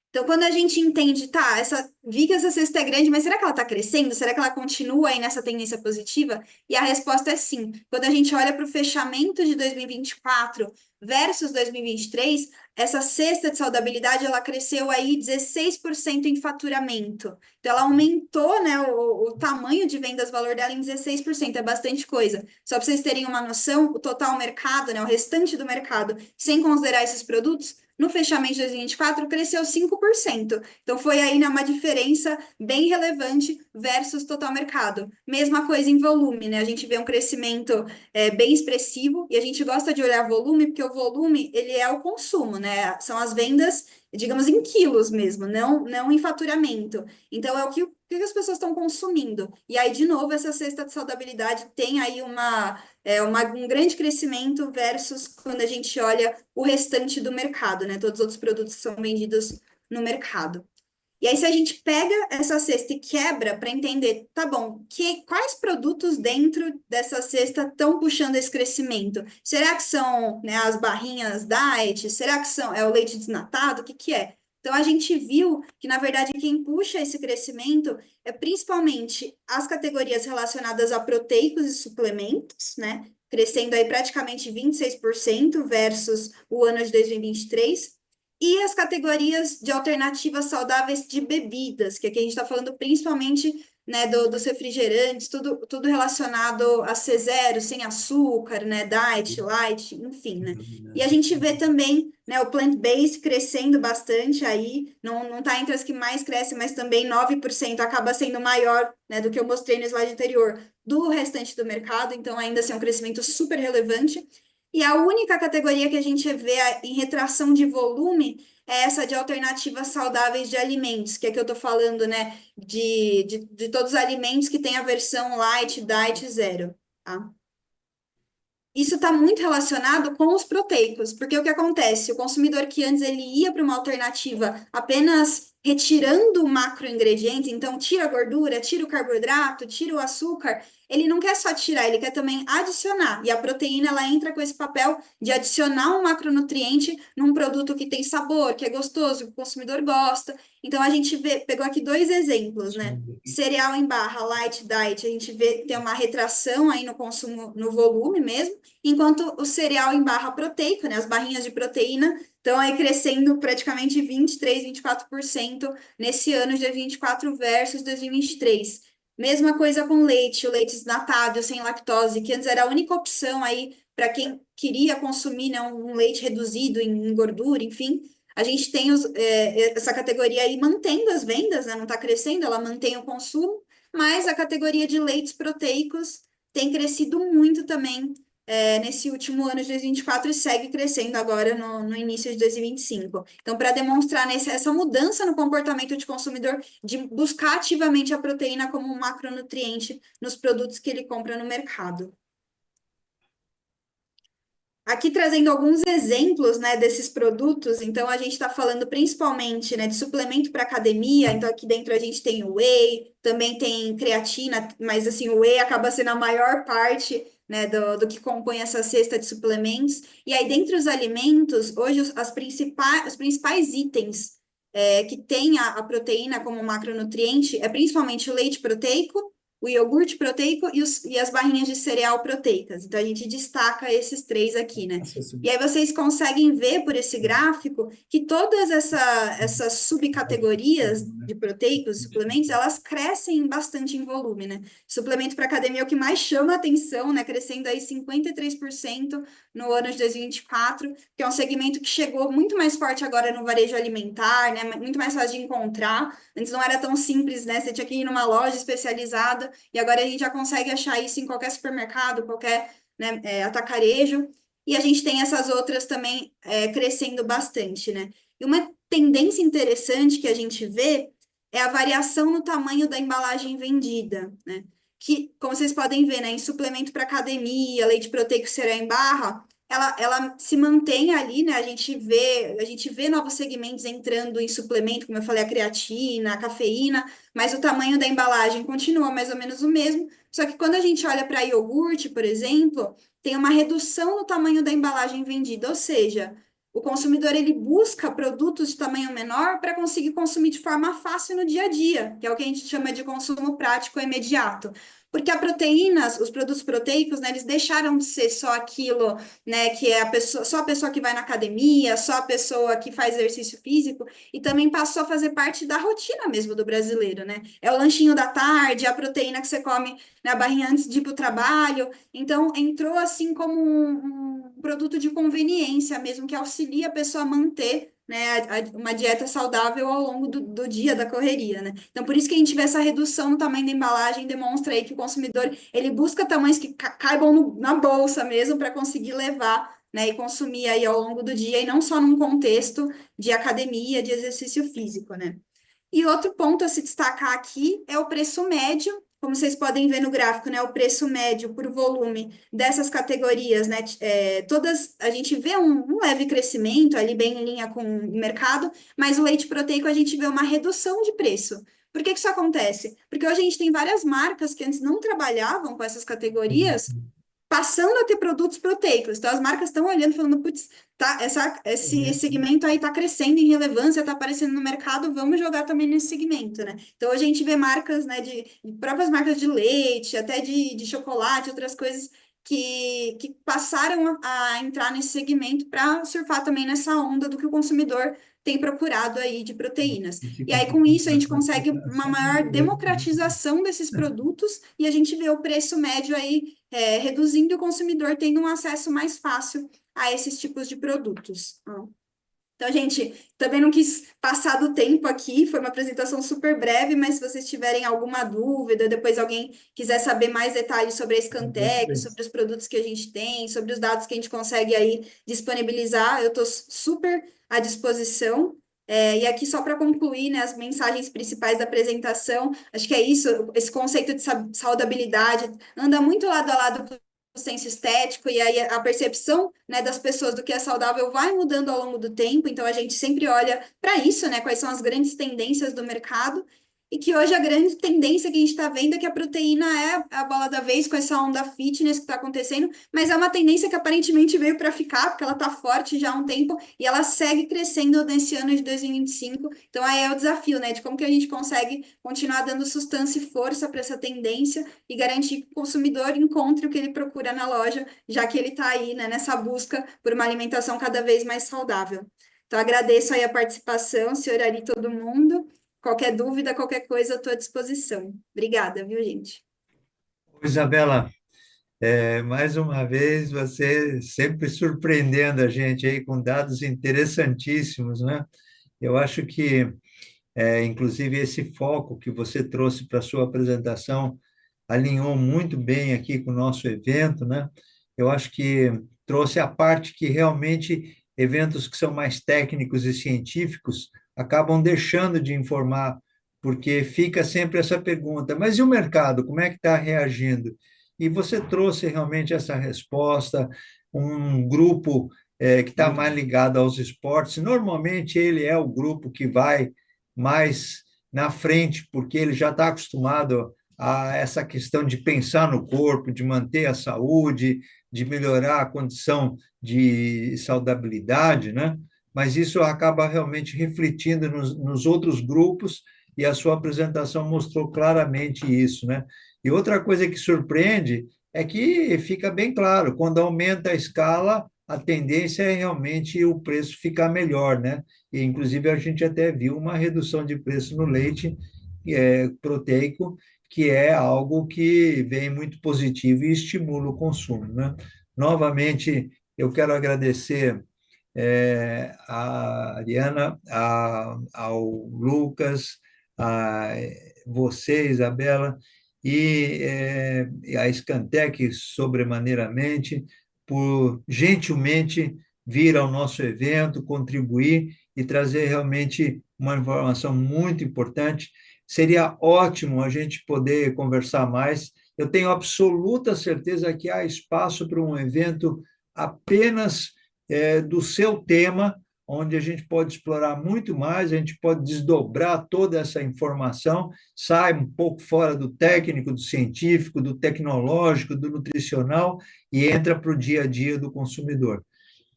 Então, quando a gente entende, tá, vi que essa cesta é grande, mas será que ela está crescendo? Será que ela continua aí nessa tendência positiva? E a resposta é sim. Quando a gente olha para o fechamento de 2024 versus 2023, essa cesta de saudabilidade, ela cresceu aí 16% em faturamento. Então, ela aumentou, né, o tamanho de vendas, valor dela em 16%, é bastante coisa. Só para vocês terem uma noção, o total mercado, né, o restante do mercado, sem considerar esses produtos, no fechamento de 2024, cresceu 5%. Então, foi aí, né, uma diferença bem relevante versus total mercado. Mesma coisa em volume, né? A gente vê um crescimento bem expressivo e a gente gosta de olhar volume, porque o volume, ele é o consumo, né? São as vendas, digamos, em quilos mesmo, não em faturamento. Então, é o que as pessoas estão consumindo. E aí, de novo, essa cesta de saudabilidade tem aí um grande crescimento versus quando a gente olha o restante do mercado, né? Todos os outros produtos que são vendidos no mercado. E aí, se a gente pega essa cesta e quebra para entender, tá bom, quais produtos dentro dessa cesta estão puxando esse crescimento? Será que são, né, as barrinhas diet? Será que é o leite desnatado? O que que é? Então, a gente viu que, na verdade, quem puxa esse crescimento é principalmente as categorias relacionadas a proteicos e suplementos, né? Crescendo aí praticamente 26% versus o ano de 2023. E as categorias de alternativas saudáveis de bebidas, que aqui a gente está falando principalmente, né, dos refrigerantes, tudo relacionado a C0, sem açúcar, né, diet, light, enfim, né. E a gente vê também, né, o plant-based crescendo bastante aí, não está entre as que mais crescem, mas também 9% acaba sendo maior, né, do que eu mostrei no slide anterior, do restante do mercado, então ainda assim é um crescimento super relevante. E a única categoria que a gente vê em retração de volume é essa de alternativas saudáveis de alimentos, que é que eu estou falando, né? De todos os alimentos que tem a versão light, diet, zero, tá? Isso está muito relacionado com os proteicos, porque o que acontece? O consumidor que antes ele ia para uma alternativa apenas retirando o macroingrediente, então tira a gordura, tira o carboidrato, tira o açúcar, ele não quer só tirar, ele quer também adicionar. E a proteína ela entra com esse papel de adicionar um macronutriente num produto que tem sabor, que é gostoso, que o consumidor gosta. Então a gente pegou aqui dois exemplos, né? Cereal em barra, light diet, a gente vê que tem uma retração aí no consumo, no volume mesmo, enquanto o cereal em barra proteico, né, as barrinhas de proteína, estão aí crescendo praticamente 23, 24% nesse ano de 2024 versus 2023. Mesma coisa com leite, o leite desnatado, sem lactose, que antes era a única opção aí para quem queria consumir, né, um leite reduzido em gordura, enfim. A gente tem essa categoria aí mantendo as vendas, né? Não está crescendo, ela mantém o consumo, mas a categoria de leites proteicos tem crescido muito também nesse último ano de 2024 e segue crescendo agora no início de 2025. Então, para demonstrar essa mudança no comportamento de consumidor, de buscar ativamente a proteína como um macronutriente nos produtos que ele compra no mercado. Aqui trazendo alguns exemplos, né, desses produtos, então a gente está falando principalmente, né, de suplemento para academia, então aqui dentro a gente tem o whey, também tem creatina, mas assim, o whey acaba sendo a maior parte, né, do que compõe essa cesta de suplementos, e aí dentro dos alimentos, hoje os principais itens que tem a proteína como macronutriente é principalmente o leite proteico, o iogurte proteico e as barrinhas de cereal proteicas. Então, a gente destaca esses três aqui, né? E aí vocês conseguem ver por esse gráfico que todas essas subcategorias de proteicos, suplementos, elas crescem bastante em volume, né? Suplemento para academia é o que mais chama a atenção, né? Crescendo aí 53% no ano de 2024, que é um segmento que chegou muito mais forte agora no varejo alimentar, né? Muito mais fácil de encontrar. Antes não era tão simples, né? Você tinha que ir numa loja especializada e agora a gente já consegue achar isso em qualquer supermercado, qualquer, né, atacarejo. E a gente tem essas outras também crescendo bastante, né? E uma tendência interessante que a gente vê é a variação no tamanho da embalagem vendida, né? Que, como vocês podem ver, né, em suplemento para academia, leite proteico cereal em barra, ela se mantém ali, né? A gente vê novos segmentos entrando em suplemento, como eu falei, a creatina, a cafeína, mas o tamanho da embalagem continua mais ou menos o mesmo. Só que quando a gente olha para iogurte, por exemplo, tem uma redução no tamanho da embalagem vendida, ou seja, o consumidor ele busca produtos de tamanho menor para conseguir consumir de forma fácil no dia a dia, que é o que a gente chama de consumo prático e imediato. Porque a proteínas, os produtos proteicos, né, eles deixaram de ser só aquilo, né, que é a pessoa, só a pessoa que vai na academia, só a pessoa que faz exercício físico, e também passou a fazer parte da rotina mesmo do brasileiro, né? É o lanchinho da tarde, a proteína que você come na barrinha antes de ir para o trabalho. Então, entrou assim como um produto de conveniência mesmo, que auxilia a pessoa a manter, né, uma dieta saudável ao longo do dia da correria, né? Então, por isso que a gente vê essa redução no tamanho da embalagem, demonstra aí que o consumidor, ele busca tamanhos que caibam na bolsa mesmo, para conseguir levar, né, e consumir aí ao longo do dia, e não só num contexto de academia, de exercício físico, né? E outro ponto a se destacar aqui é o preço médio. Como vocês podem ver no gráfico, né, o preço médio por volume dessas categorias, né, todas, a gente vê um leve crescimento ali bem em linha com o mercado, mas o leite proteico a gente vê uma redução de preço. Por que que isso acontece? Porque hoje a gente tem várias marcas que antes não trabalhavam com essas categorias, passando a ter produtos proteicos. Então, as marcas estão olhando, falando, putz, tá, esse segmento aí está crescendo em relevância, está aparecendo no mercado, vamos jogar também nesse segmento, né? Então, hoje a gente vê marcas, né, de próprias marcas de leite, até de chocolate, outras coisas que passaram a entrar nesse segmento para surfar também nessa onda do que o consumidor tem procurado aí de proteínas. E aí, com isso, a gente consegue uma maior democratização desses produtos e a gente vê o preço médio aí reduzindo, e o consumidor tendo um acesso mais fácil a esses tipos de produtos. Então, gente, também não quis passar do tempo aqui, foi uma apresentação super breve, mas se vocês tiverem alguma dúvida, depois alguém quiser saber mais detalhes sobre a Scantec, sobre os produtos que a gente tem, sobre os dados que a gente consegue aí disponibilizar, eu estou super à disposição. E aqui, só para concluir, né, as mensagens principais da apresentação, acho que é isso, esse conceito de saudabilidade anda muito lado a lado o senso estético, e aí a percepção, né, das pessoas do que é saudável vai mudando ao longo do tempo, então a gente sempre olha para isso, né, quais são as grandes tendências do mercado, e que hoje a grande tendência que a gente está vendo é que a proteína é a bola da vez com essa onda fitness que está acontecendo, mas é uma tendência que aparentemente veio para ficar, porque ela está forte já há um tempo, e ela segue crescendo nesse ano de 2025, então aí é o desafio, né, de como que a gente consegue continuar dando sustância e força para essa tendência, e garantir que o consumidor encontre o que ele procura na loja, já que ele está aí, né, nessa busca por uma alimentação cada vez mais saudável. Então, agradeço aí a participação, senhor Ari, todo mundo. Qualquer dúvida, qualquer coisa, eu estou à disposição. Obrigada, viu, gente? Isabela, mais uma vez, você sempre surpreendendo a gente aí com dados interessantíssimos, né? Eu acho que, inclusive, esse foco que você trouxe para a sua apresentação alinhou muito bem aqui com o nosso evento, né? Eu acho que trouxe a parte que realmente eventos que são mais técnicos e científicos acabam deixando de informar, porque fica sempre essa pergunta: mas e o mercado, como é que está reagindo? E você trouxe realmente essa resposta, um grupo que está mais ligado aos esportes. Normalmente ele é o grupo que vai mais na frente, porque ele já está acostumado a essa questão de pensar no corpo, de manter a saúde, de melhorar a condição de saudabilidade, né? Mas isso acaba realmente refletindo nos outros grupos, e a sua apresentação mostrou claramente isso, né? E outra coisa que surpreende é que fica bem claro, quando aumenta a escala, a tendência é realmente o preço ficar melhor, né? E, inclusive, a gente até viu uma redução de preço no leite proteico, que é algo que vem muito positivo e estimula o consumo, né? Novamente, eu quero agradecer a Ariana, ao Lucas, a você, Isabela, e a Scantec, sobremaneiramente, por gentilmente vir ao nosso evento, contribuir e trazer realmente uma informação muito importante. Seria ótimo a gente poder conversar mais. Eu tenho absoluta certeza que há espaço para um evento apenas do seu tema, onde a gente pode explorar muito mais, a gente pode desdobrar toda essa informação, sai um pouco fora do técnico, do científico, do tecnológico, do nutricional e entra para o dia a dia do consumidor.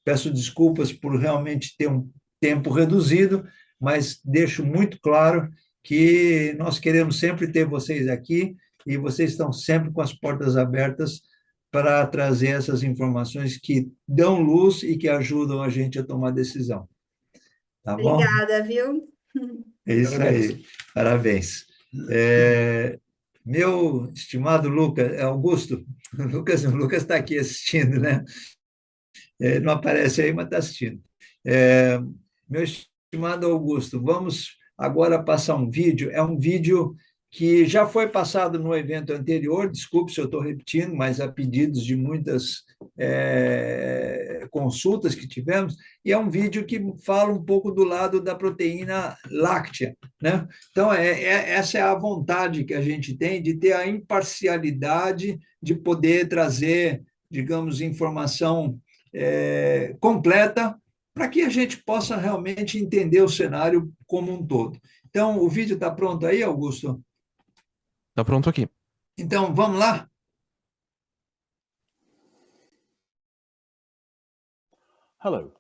Peço desculpas por realmente ter um tempo reduzido, mas deixo muito claro que nós queremos sempre ter vocês aqui e vocês estão sempre com as portas abertas para trazer essas informações que dão luz e que ajudam a gente a tomar decisão. Tá bom? Obrigada, viu? É isso aí. Parabéns. Meu estimado Lucas, Augusto, o Lucas está aqui assistindo, né? Não aparece aí, mas está assistindo. Meu estimado Augusto, vamos agora passar um vídeo. É um vídeo que já foi passado no evento anterior, desculpe se eu estou repetindo, mas a pedidos de muitas consultas que tivemos, e é um vídeo que fala um pouco do lado da proteína láctea, né? Então, essa é a vontade que a gente tem de ter a imparcialidade de poder trazer, digamos, informação completa para que a gente possa realmente entender o cenário como um todo. Então, o vídeo está pronto aí, Augusto? Tá pronto aqui. Então, vamos lá? Hello,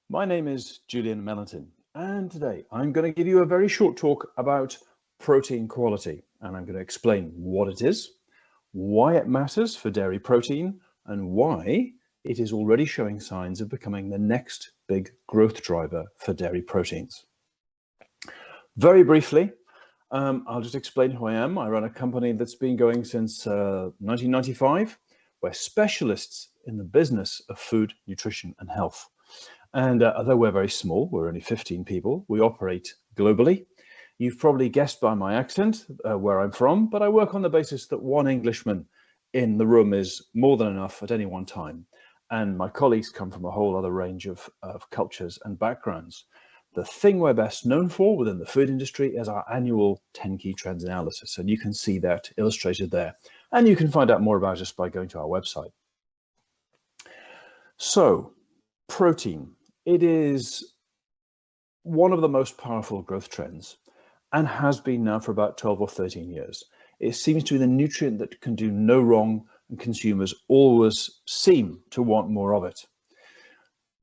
my name is Julian Mellenton, and today I'm going to give you a very short talk about protein quality, and I'm going to explain what it is, why it matters for dairy protein, and why it is already showing signs of becoming the next big growth driver for dairy proteins. Very briefly, I'll just explain who I am. I run a company that's been going since 1995. We're specialists in the business of food, nutrition, and health. And although we're very small, we're only 15 people, we operate globally. You've probably guessed by my accent where I'm from, but I work on the basis that one Englishman in the room is more than enough at any one time. And my colleagues come from a whole other range of cultures and backgrounds. The thing we're best known for within the food industry is our annual 10 key trends analysis. And you can see that illustrated there. And you can find out more about us by going to our website. So, protein. It is one of the most powerful growth trends and has been now for about 12 or 13 years. It seems to be the nutrient that can do no wrong, and consumers always seem to want more of it.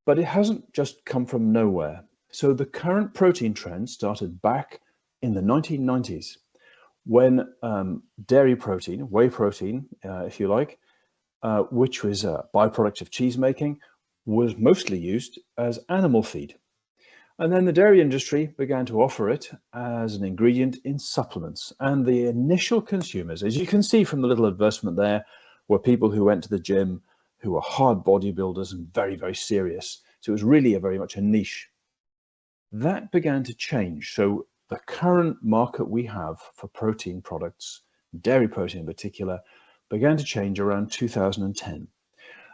But it hasn't just come from nowhere. So the current protein trend started back in the 1990s when dairy protein, whey protein, if you like, which was a byproduct of cheese making, was mostly used as animal feed. And then the dairy industry began to offer it as an ingredient in supplements. And the initial consumers, as you can see from the little advertisement there, were people who went to the gym, who were hard bodybuilders and very, very serious. So it was really very much a niche. That began to change. So the current market we have for protein products, dairy protein in particular, began to change around 2010.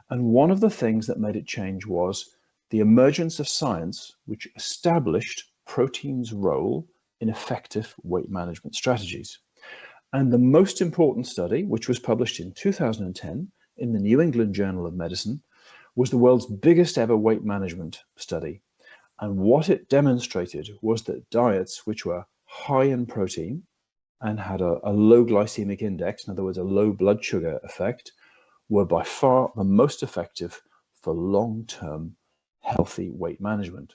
And one of the things that made it change was the emergence of science, which established protein's role in effective weight management strategies. And the most important study, which was published in 2010 in the New England Journal of Medicine, was the world's biggest ever weight management study. And what it demonstrated was that diets which were high in protein and had a low glycemic index, in other words, a low blood sugar effect, were by far the most effective for long-term healthy weight management.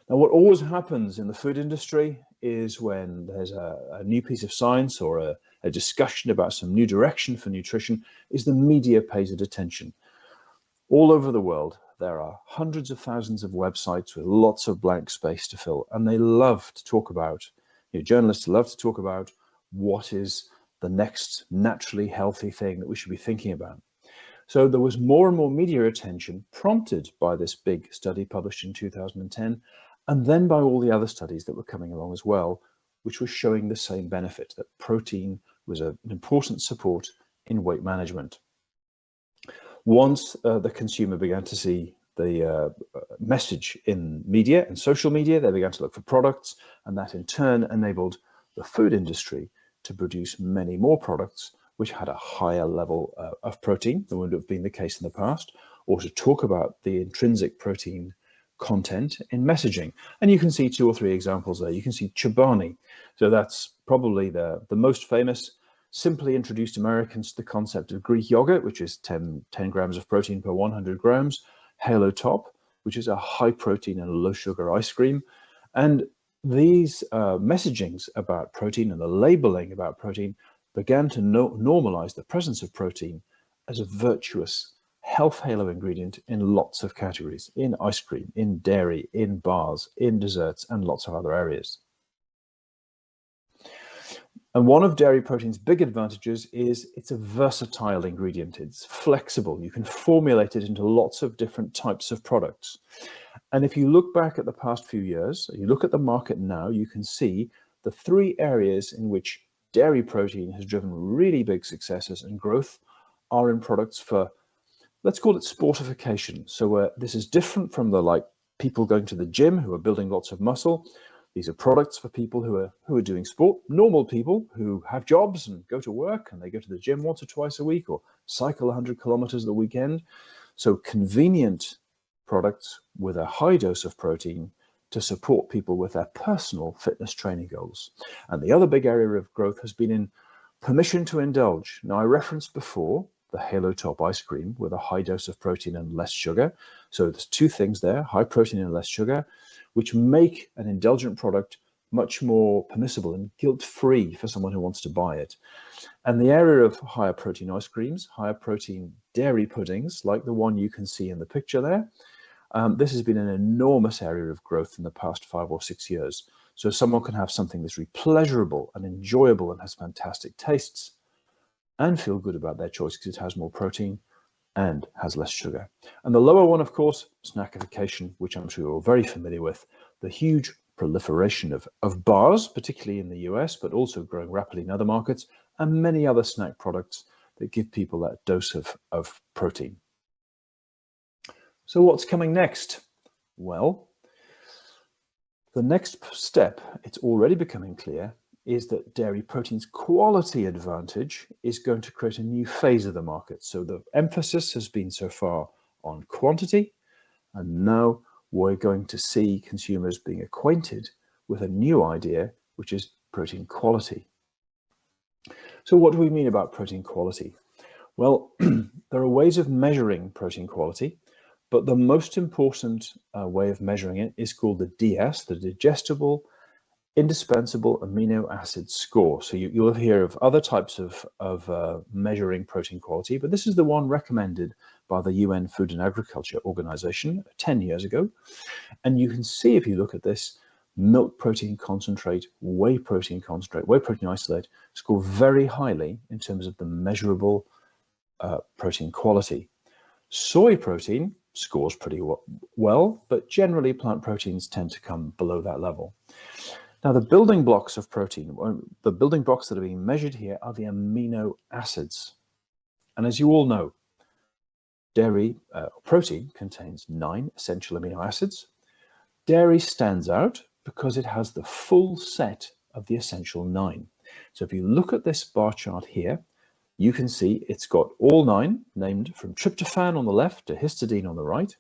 Now, what always happens in the food industry is when there's a new piece of science or a discussion about some new direction for nutrition, is the media pays it attention. All over the world, there are hundreds of thousands of websites with lots of blank space to fill, and they love to talk about, journalists love to talk about what is the next naturally healthy thing that we should be thinking about. So there was more and more media attention prompted by this big study published in 2010, and then by all the other studies that were coming along as well, which was showing the same benefit, that protein was an important support in weight management. Once the consumer began to see message in media and social media. They began to look for products, and that in turn enabled the food industry to produce many more products which had a higher level of protein than would have been the case in the past, or to talk about the intrinsic protein content in messaging. And you can see 2 or 3 examples there. You can see Chobani. So that's probably the most famous. Simply introduced Americans to the concept of Greek yogurt, which is 10 grams of protein per 100 grams. Halo Top, which is a high protein and low sugar ice cream. And these messagings about protein and the labeling about protein began to normalize the presence of protein as a virtuous health halo ingredient in lots of categories, in ice cream, in dairy, in bars, in desserts, and lots of other areas. And one of dairy protein's big advantages is it's a versatile ingredient. It's flexible. You can formulate it into lots of different types of products. And if you look back at the past few years, you look at the market now, you can see the 3 areas in which dairy protein has driven really big successes and growth are in products for, let's call it sportification. So this is different from the people going to the gym who are building lots of muscle. These are products for people who are doing sport, normal people who have jobs and go to work, and they go to the gym once or twice a week or cycle 100 kilometers the weekend. So convenient products with a high dose of protein to support people with their personal fitness training goals. And the other big area of growth has been in permission to indulge. Now, I referenced before the Halo Top ice cream with a high dose of protein and less sugar. So there's 2 things there, high protein and less sugar, which make an indulgent product much more permissible and guilt-free for someone who wants to buy it. And the area of higher protein ice creams, higher protein dairy puddings, like the one you can see in the picture there, this has been an enormous area of growth in the past 5 or 6 years. So someone can have something that's really pleasurable and enjoyable and has fantastic tastes and feel good about their choice because it has more protein and has less sugar. And the lower one, of course, snackification, which I'm sure you're all very familiar with, the huge proliferation of bars, particularly in the US, but also growing rapidly in other markets, and many other snack products that give people that dose of protein. So what's coming next? Well, the next step, it's already becoming clear, is that dairy protein's quality advantage is going to create a new phase of the market. So the emphasis has been so far on quantity, and now we're going to see consumers being acquainted with a new idea, which is protein quality. So what do we mean about protein quality? Well, there are ways of measuring protein quality, but the most important way of measuring it is called the DS, the Digestible Indispensable Amino Acid Score. So you'll hear of other types of measuring protein quality, but this is the one recommended by the UN Food and Agriculture Organization 10 years ago. And you can see, if you look at this, milk protein concentrate, whey protein isolate score very highly in terms of the measurable protein quality. Soy protein scores pretty well, but generally plant proteins tend to come below that level. Now, the building blocks of protein, the building blocks that are being measured here are the amino acids. And as you all know, dairy protein contains 9 essential amino acids. Dairy stands out because it has the full set of the essential 9. So if you look at this bar chart here, you can see it's got all 9 named from tryptophan on the left to histidine on the right.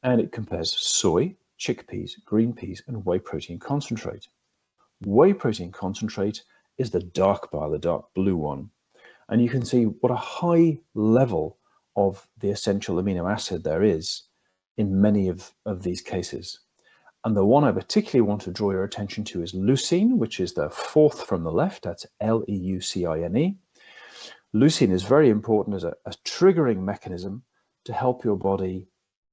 And it compares soy, chickpeas, green peas, and whey protein concentrate. Whey protein concentrate is the dark bar, the dark blue one. And you can see what a high level of the essential amino acid there is in many of these cases. And the one I particularly want to draw your attention to is leucine, which is the 4th from the left. That's Leucine. Leucine is very important as a triggering mechanism to help your body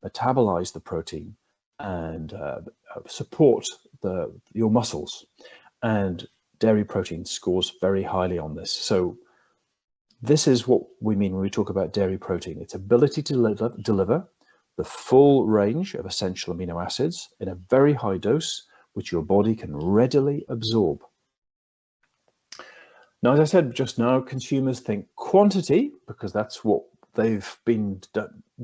metabolize the protein and support your muscles. And dairy protein scores very highly on this. So this is what we mean when we talk about dairy protein. Its ability to deliver the full range of essential amino acids in a very high dose, which your body can readily absorb. Now, as I said just now, consumers think quantity, because that's what they've been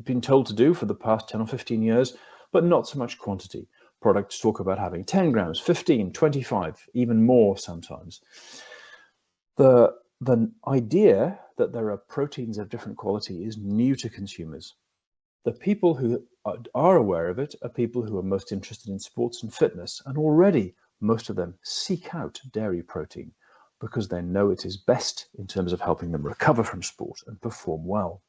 been told to do for the past 10 or 15 years, but not so much quantity. Products talk about having 10 grams, 15, 25, even more sometimes. The idea that there are proteins of different quality is new to consumers. The people who are aware of it are people who are most interested in sports and fitness, and already most of them seek out dairy protein because they know it is best in terms of helping them recover from sport and perform well.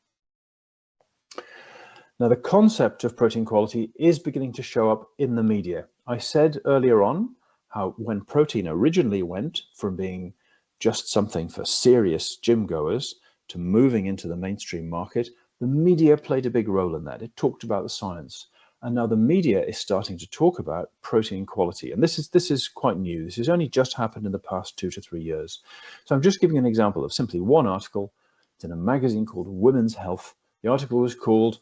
Now, the concept of protein quality is beginning to show up in the media. I said earlier on how when protein originally went from being just something for serious gym goers to moving into the mainstream market, the media played a big role in that. It talked about the science. And now the media is starting to talk about protein quality. And this is quite new. This has only just happened in the past 2 to 3 years. So I'm just giving an example of simply one article. It's in a magazine called Women's Health. The article was called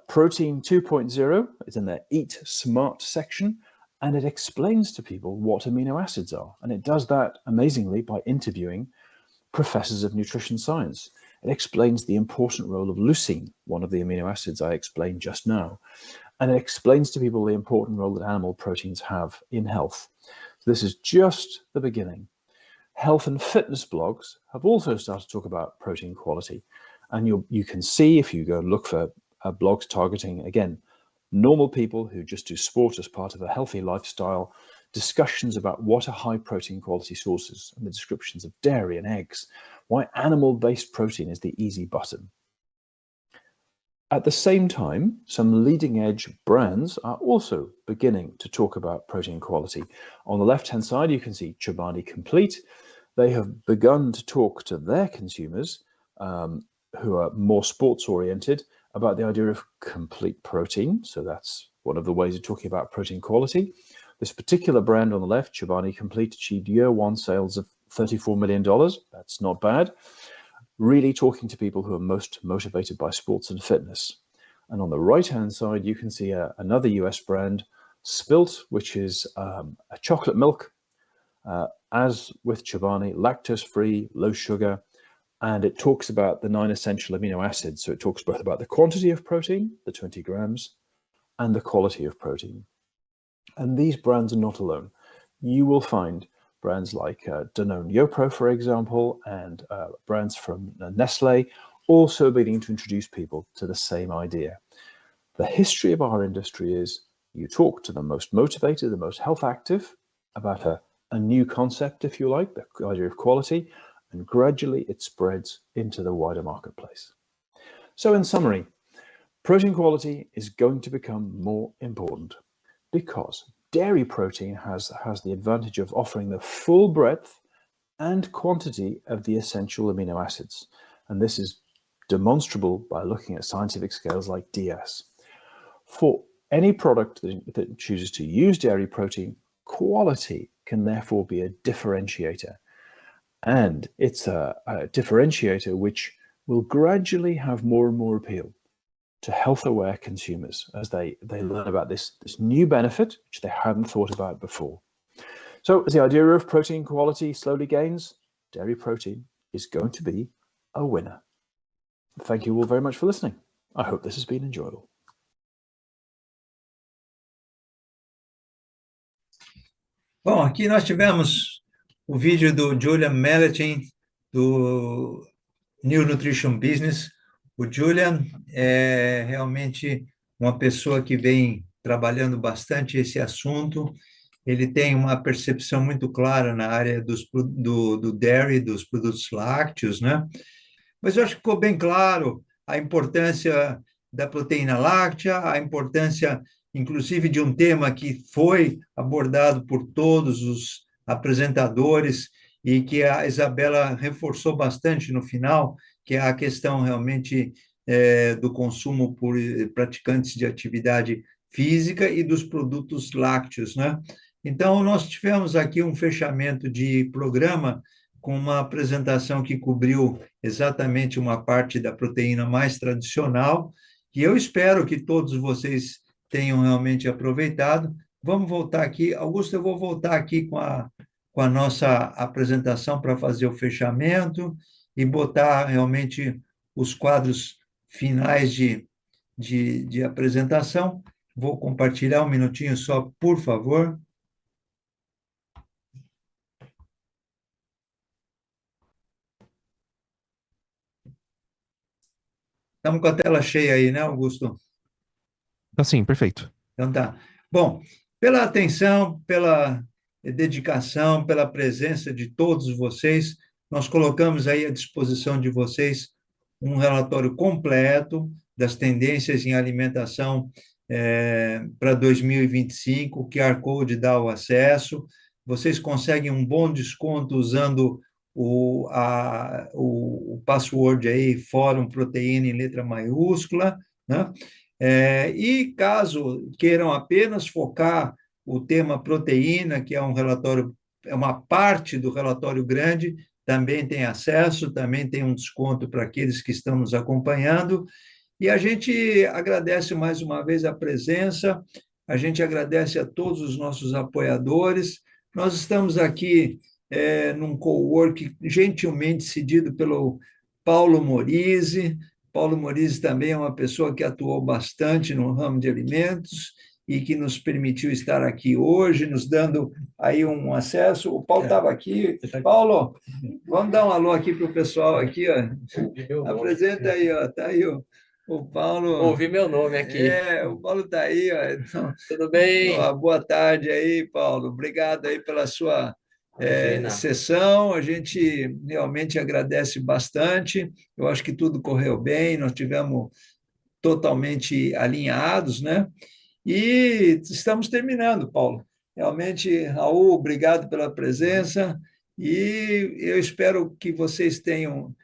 Protein 2.0. It's in their Eat Smart section. And it explains to people what amino acids are. And it does that amazingly by interviewing professors of nutrition science. It explains the important role of leucine, one of the amino acids I explained just now. And it explains to people the important role that animal proteins have in health. So this is just the beginning. Health and fitness blogs have also started to talk about protein quality. And you can see, if you go and look for blogs targeting, again, normal people who just do sport as part of a healthy lifestyle, discussions about what are high protein quality sources and the descriptions of dairy and eggs, why animal-based protein is the easy button. At the same time, some leading edge brands are also beginning to talk about protein quality. On the left-hand side, you can see Chobani Complete. They have begun to talk to their consumers who are more sports oriented about the idea of complete protein. So that's one of the ways of talking about protein quality. This particular brand on the left, Chobani Complete, achieved year one sales of $34 million. That's not bad. Really talking to people who are most motivated by sports and fitness. And on the right-hand side, you can see another US brand, Spilt, which is a chocolate milk, as with Chobani, lactose-free, low sugar, and it talks about the 9 essential amino acids. So it talks both about the quantity of protein, the 20 grams, and the quality of protein. And these brands are not alone. You will find brands like Danone YoPro, for example, and brands from Nestle also beginning to introduce people to the same idea. The history of our industry is you talk to the most motivated, the most health active about a new concept, if you like, the idea of quality, and gradually it spreads into the wider marketplace. So in summary, protein quality is going to become more important because dairy protein has the advantage of offering the full breadth and quantity of the essential amino acids. And this is demonstrable by looking at scientific scales like DS. For any product that chooses to use dairy protein, quality can therefore be a differentiator. And it's a differentiator which will gradually have more and more appeal to health-aware consumers as they learn about this new benefit, which they hadn't thought about before. So as the idea of protein quality slowly gains, dairy protein is going to be a winner. Thank you all very much for listening. I hope this has been enjoyable. Bom, aqui nós tivemos o vídeo do Julian Melletin, do New Nutrition Business. O Julian é realmente uma pessoa que vem trabalhando bastante esse assunto. Ele tem uma percepção muito clara na área do dairy, dos produtos lácteos, né? Mas eu acho que ficou bem claro a importância da proteína láctea, a importância, inclusive, de um tema que foi abordado por todos os apresentadores e que a Isabela reforçou bastante no final, que é a questão realmente do consumo por praticantes de atividade física e dos produtos lácteos, né? Então, nós tivemos aqui um fechamento de programa com uma apresentação que cobriu exatamente uma parte da proteína mais tradicional, e eu espero que todos vocês tenham realmente aproveitado. Vamos voltar aqui. Augusto, eu vou voltar aqui com a nossa apresentação para fazer o fechamento e botar realmente os quadros finais de de apresentação. Vou compartilhar um minutinho só, por favor. Estamos com a tela cheia aí, né, Augusto? Tá sim, perfeito. Então tá. Bom, pela atenção, pela dedicação, pela presença de todos vocês, nós colocamos aí à disposição de vocês um relatório completo das tendências em alimentação para 2025, o QR Code dá o acesso. Vocês conseguem um bom desconto usando o password aí, Fórum Proteína em letra maiúscula, né? E caso queiram apenas focar o tema proteína, que é um relatório, é uma parte do relatório grande, também tem acesso, também tem um desconto para aqueles que estão nos acompanhando. E a gente agradece mais uma vez a presença, a gente agradece a todos os nossos apoiadores. Nós estamos aqui num cowork gentilmente cedido pelo Paulo Morise. Paulo Morise também é uma pessoa que atuou bastante no ramo de alimentos e que nos permitiu estar aqui hoje, nos dando aí um acesso. O Paulo estava aqui. Paulo, vamos dar um alô aqui para o pessoal aqui, ó. Apresenta aí, ó. Está aí o Paulo. Ouvi meu nome aqui. O Paulo está aí, ó. Então, Tudo bem? boa tarde aí, Paulo. Obrigado aí pela sua sessão. A gente realmente agradece bastante. Eu acho que tudo correu bem, nós tivemos totalmente alinhados, né? E estamos terminando, Paulo. Realmente, Raul, obrigado pela presença e eu espero que vocês tenham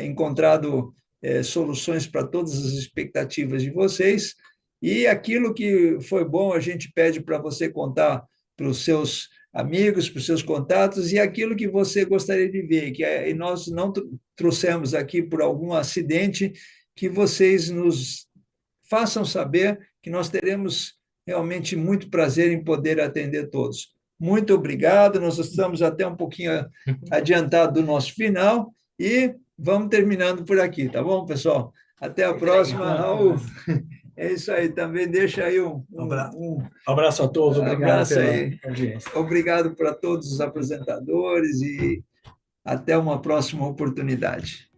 encontrado soluções para todas as expectativas de vocês e aquilo que foi bom a gente pede para você contar para os seus amigos, para os seus contatos e aquilo que você gostaria de ver, e nós não trouxemos aqui por algum acidente, que vocês nos façam saber que nós teremos realmente muito prazer em poder atender todos. Muito obrigado, nós estamos até um pouquinho adiantado do nosso final e vamos terminando por aqui, tá bom, pessoal? Até a próxima, Raul. É isso aí, também deixa aí um abraço a todos, obrigado abraço pela aí. audiência. Obrigado para todos os apresentadores e até uma próxima oportunidade.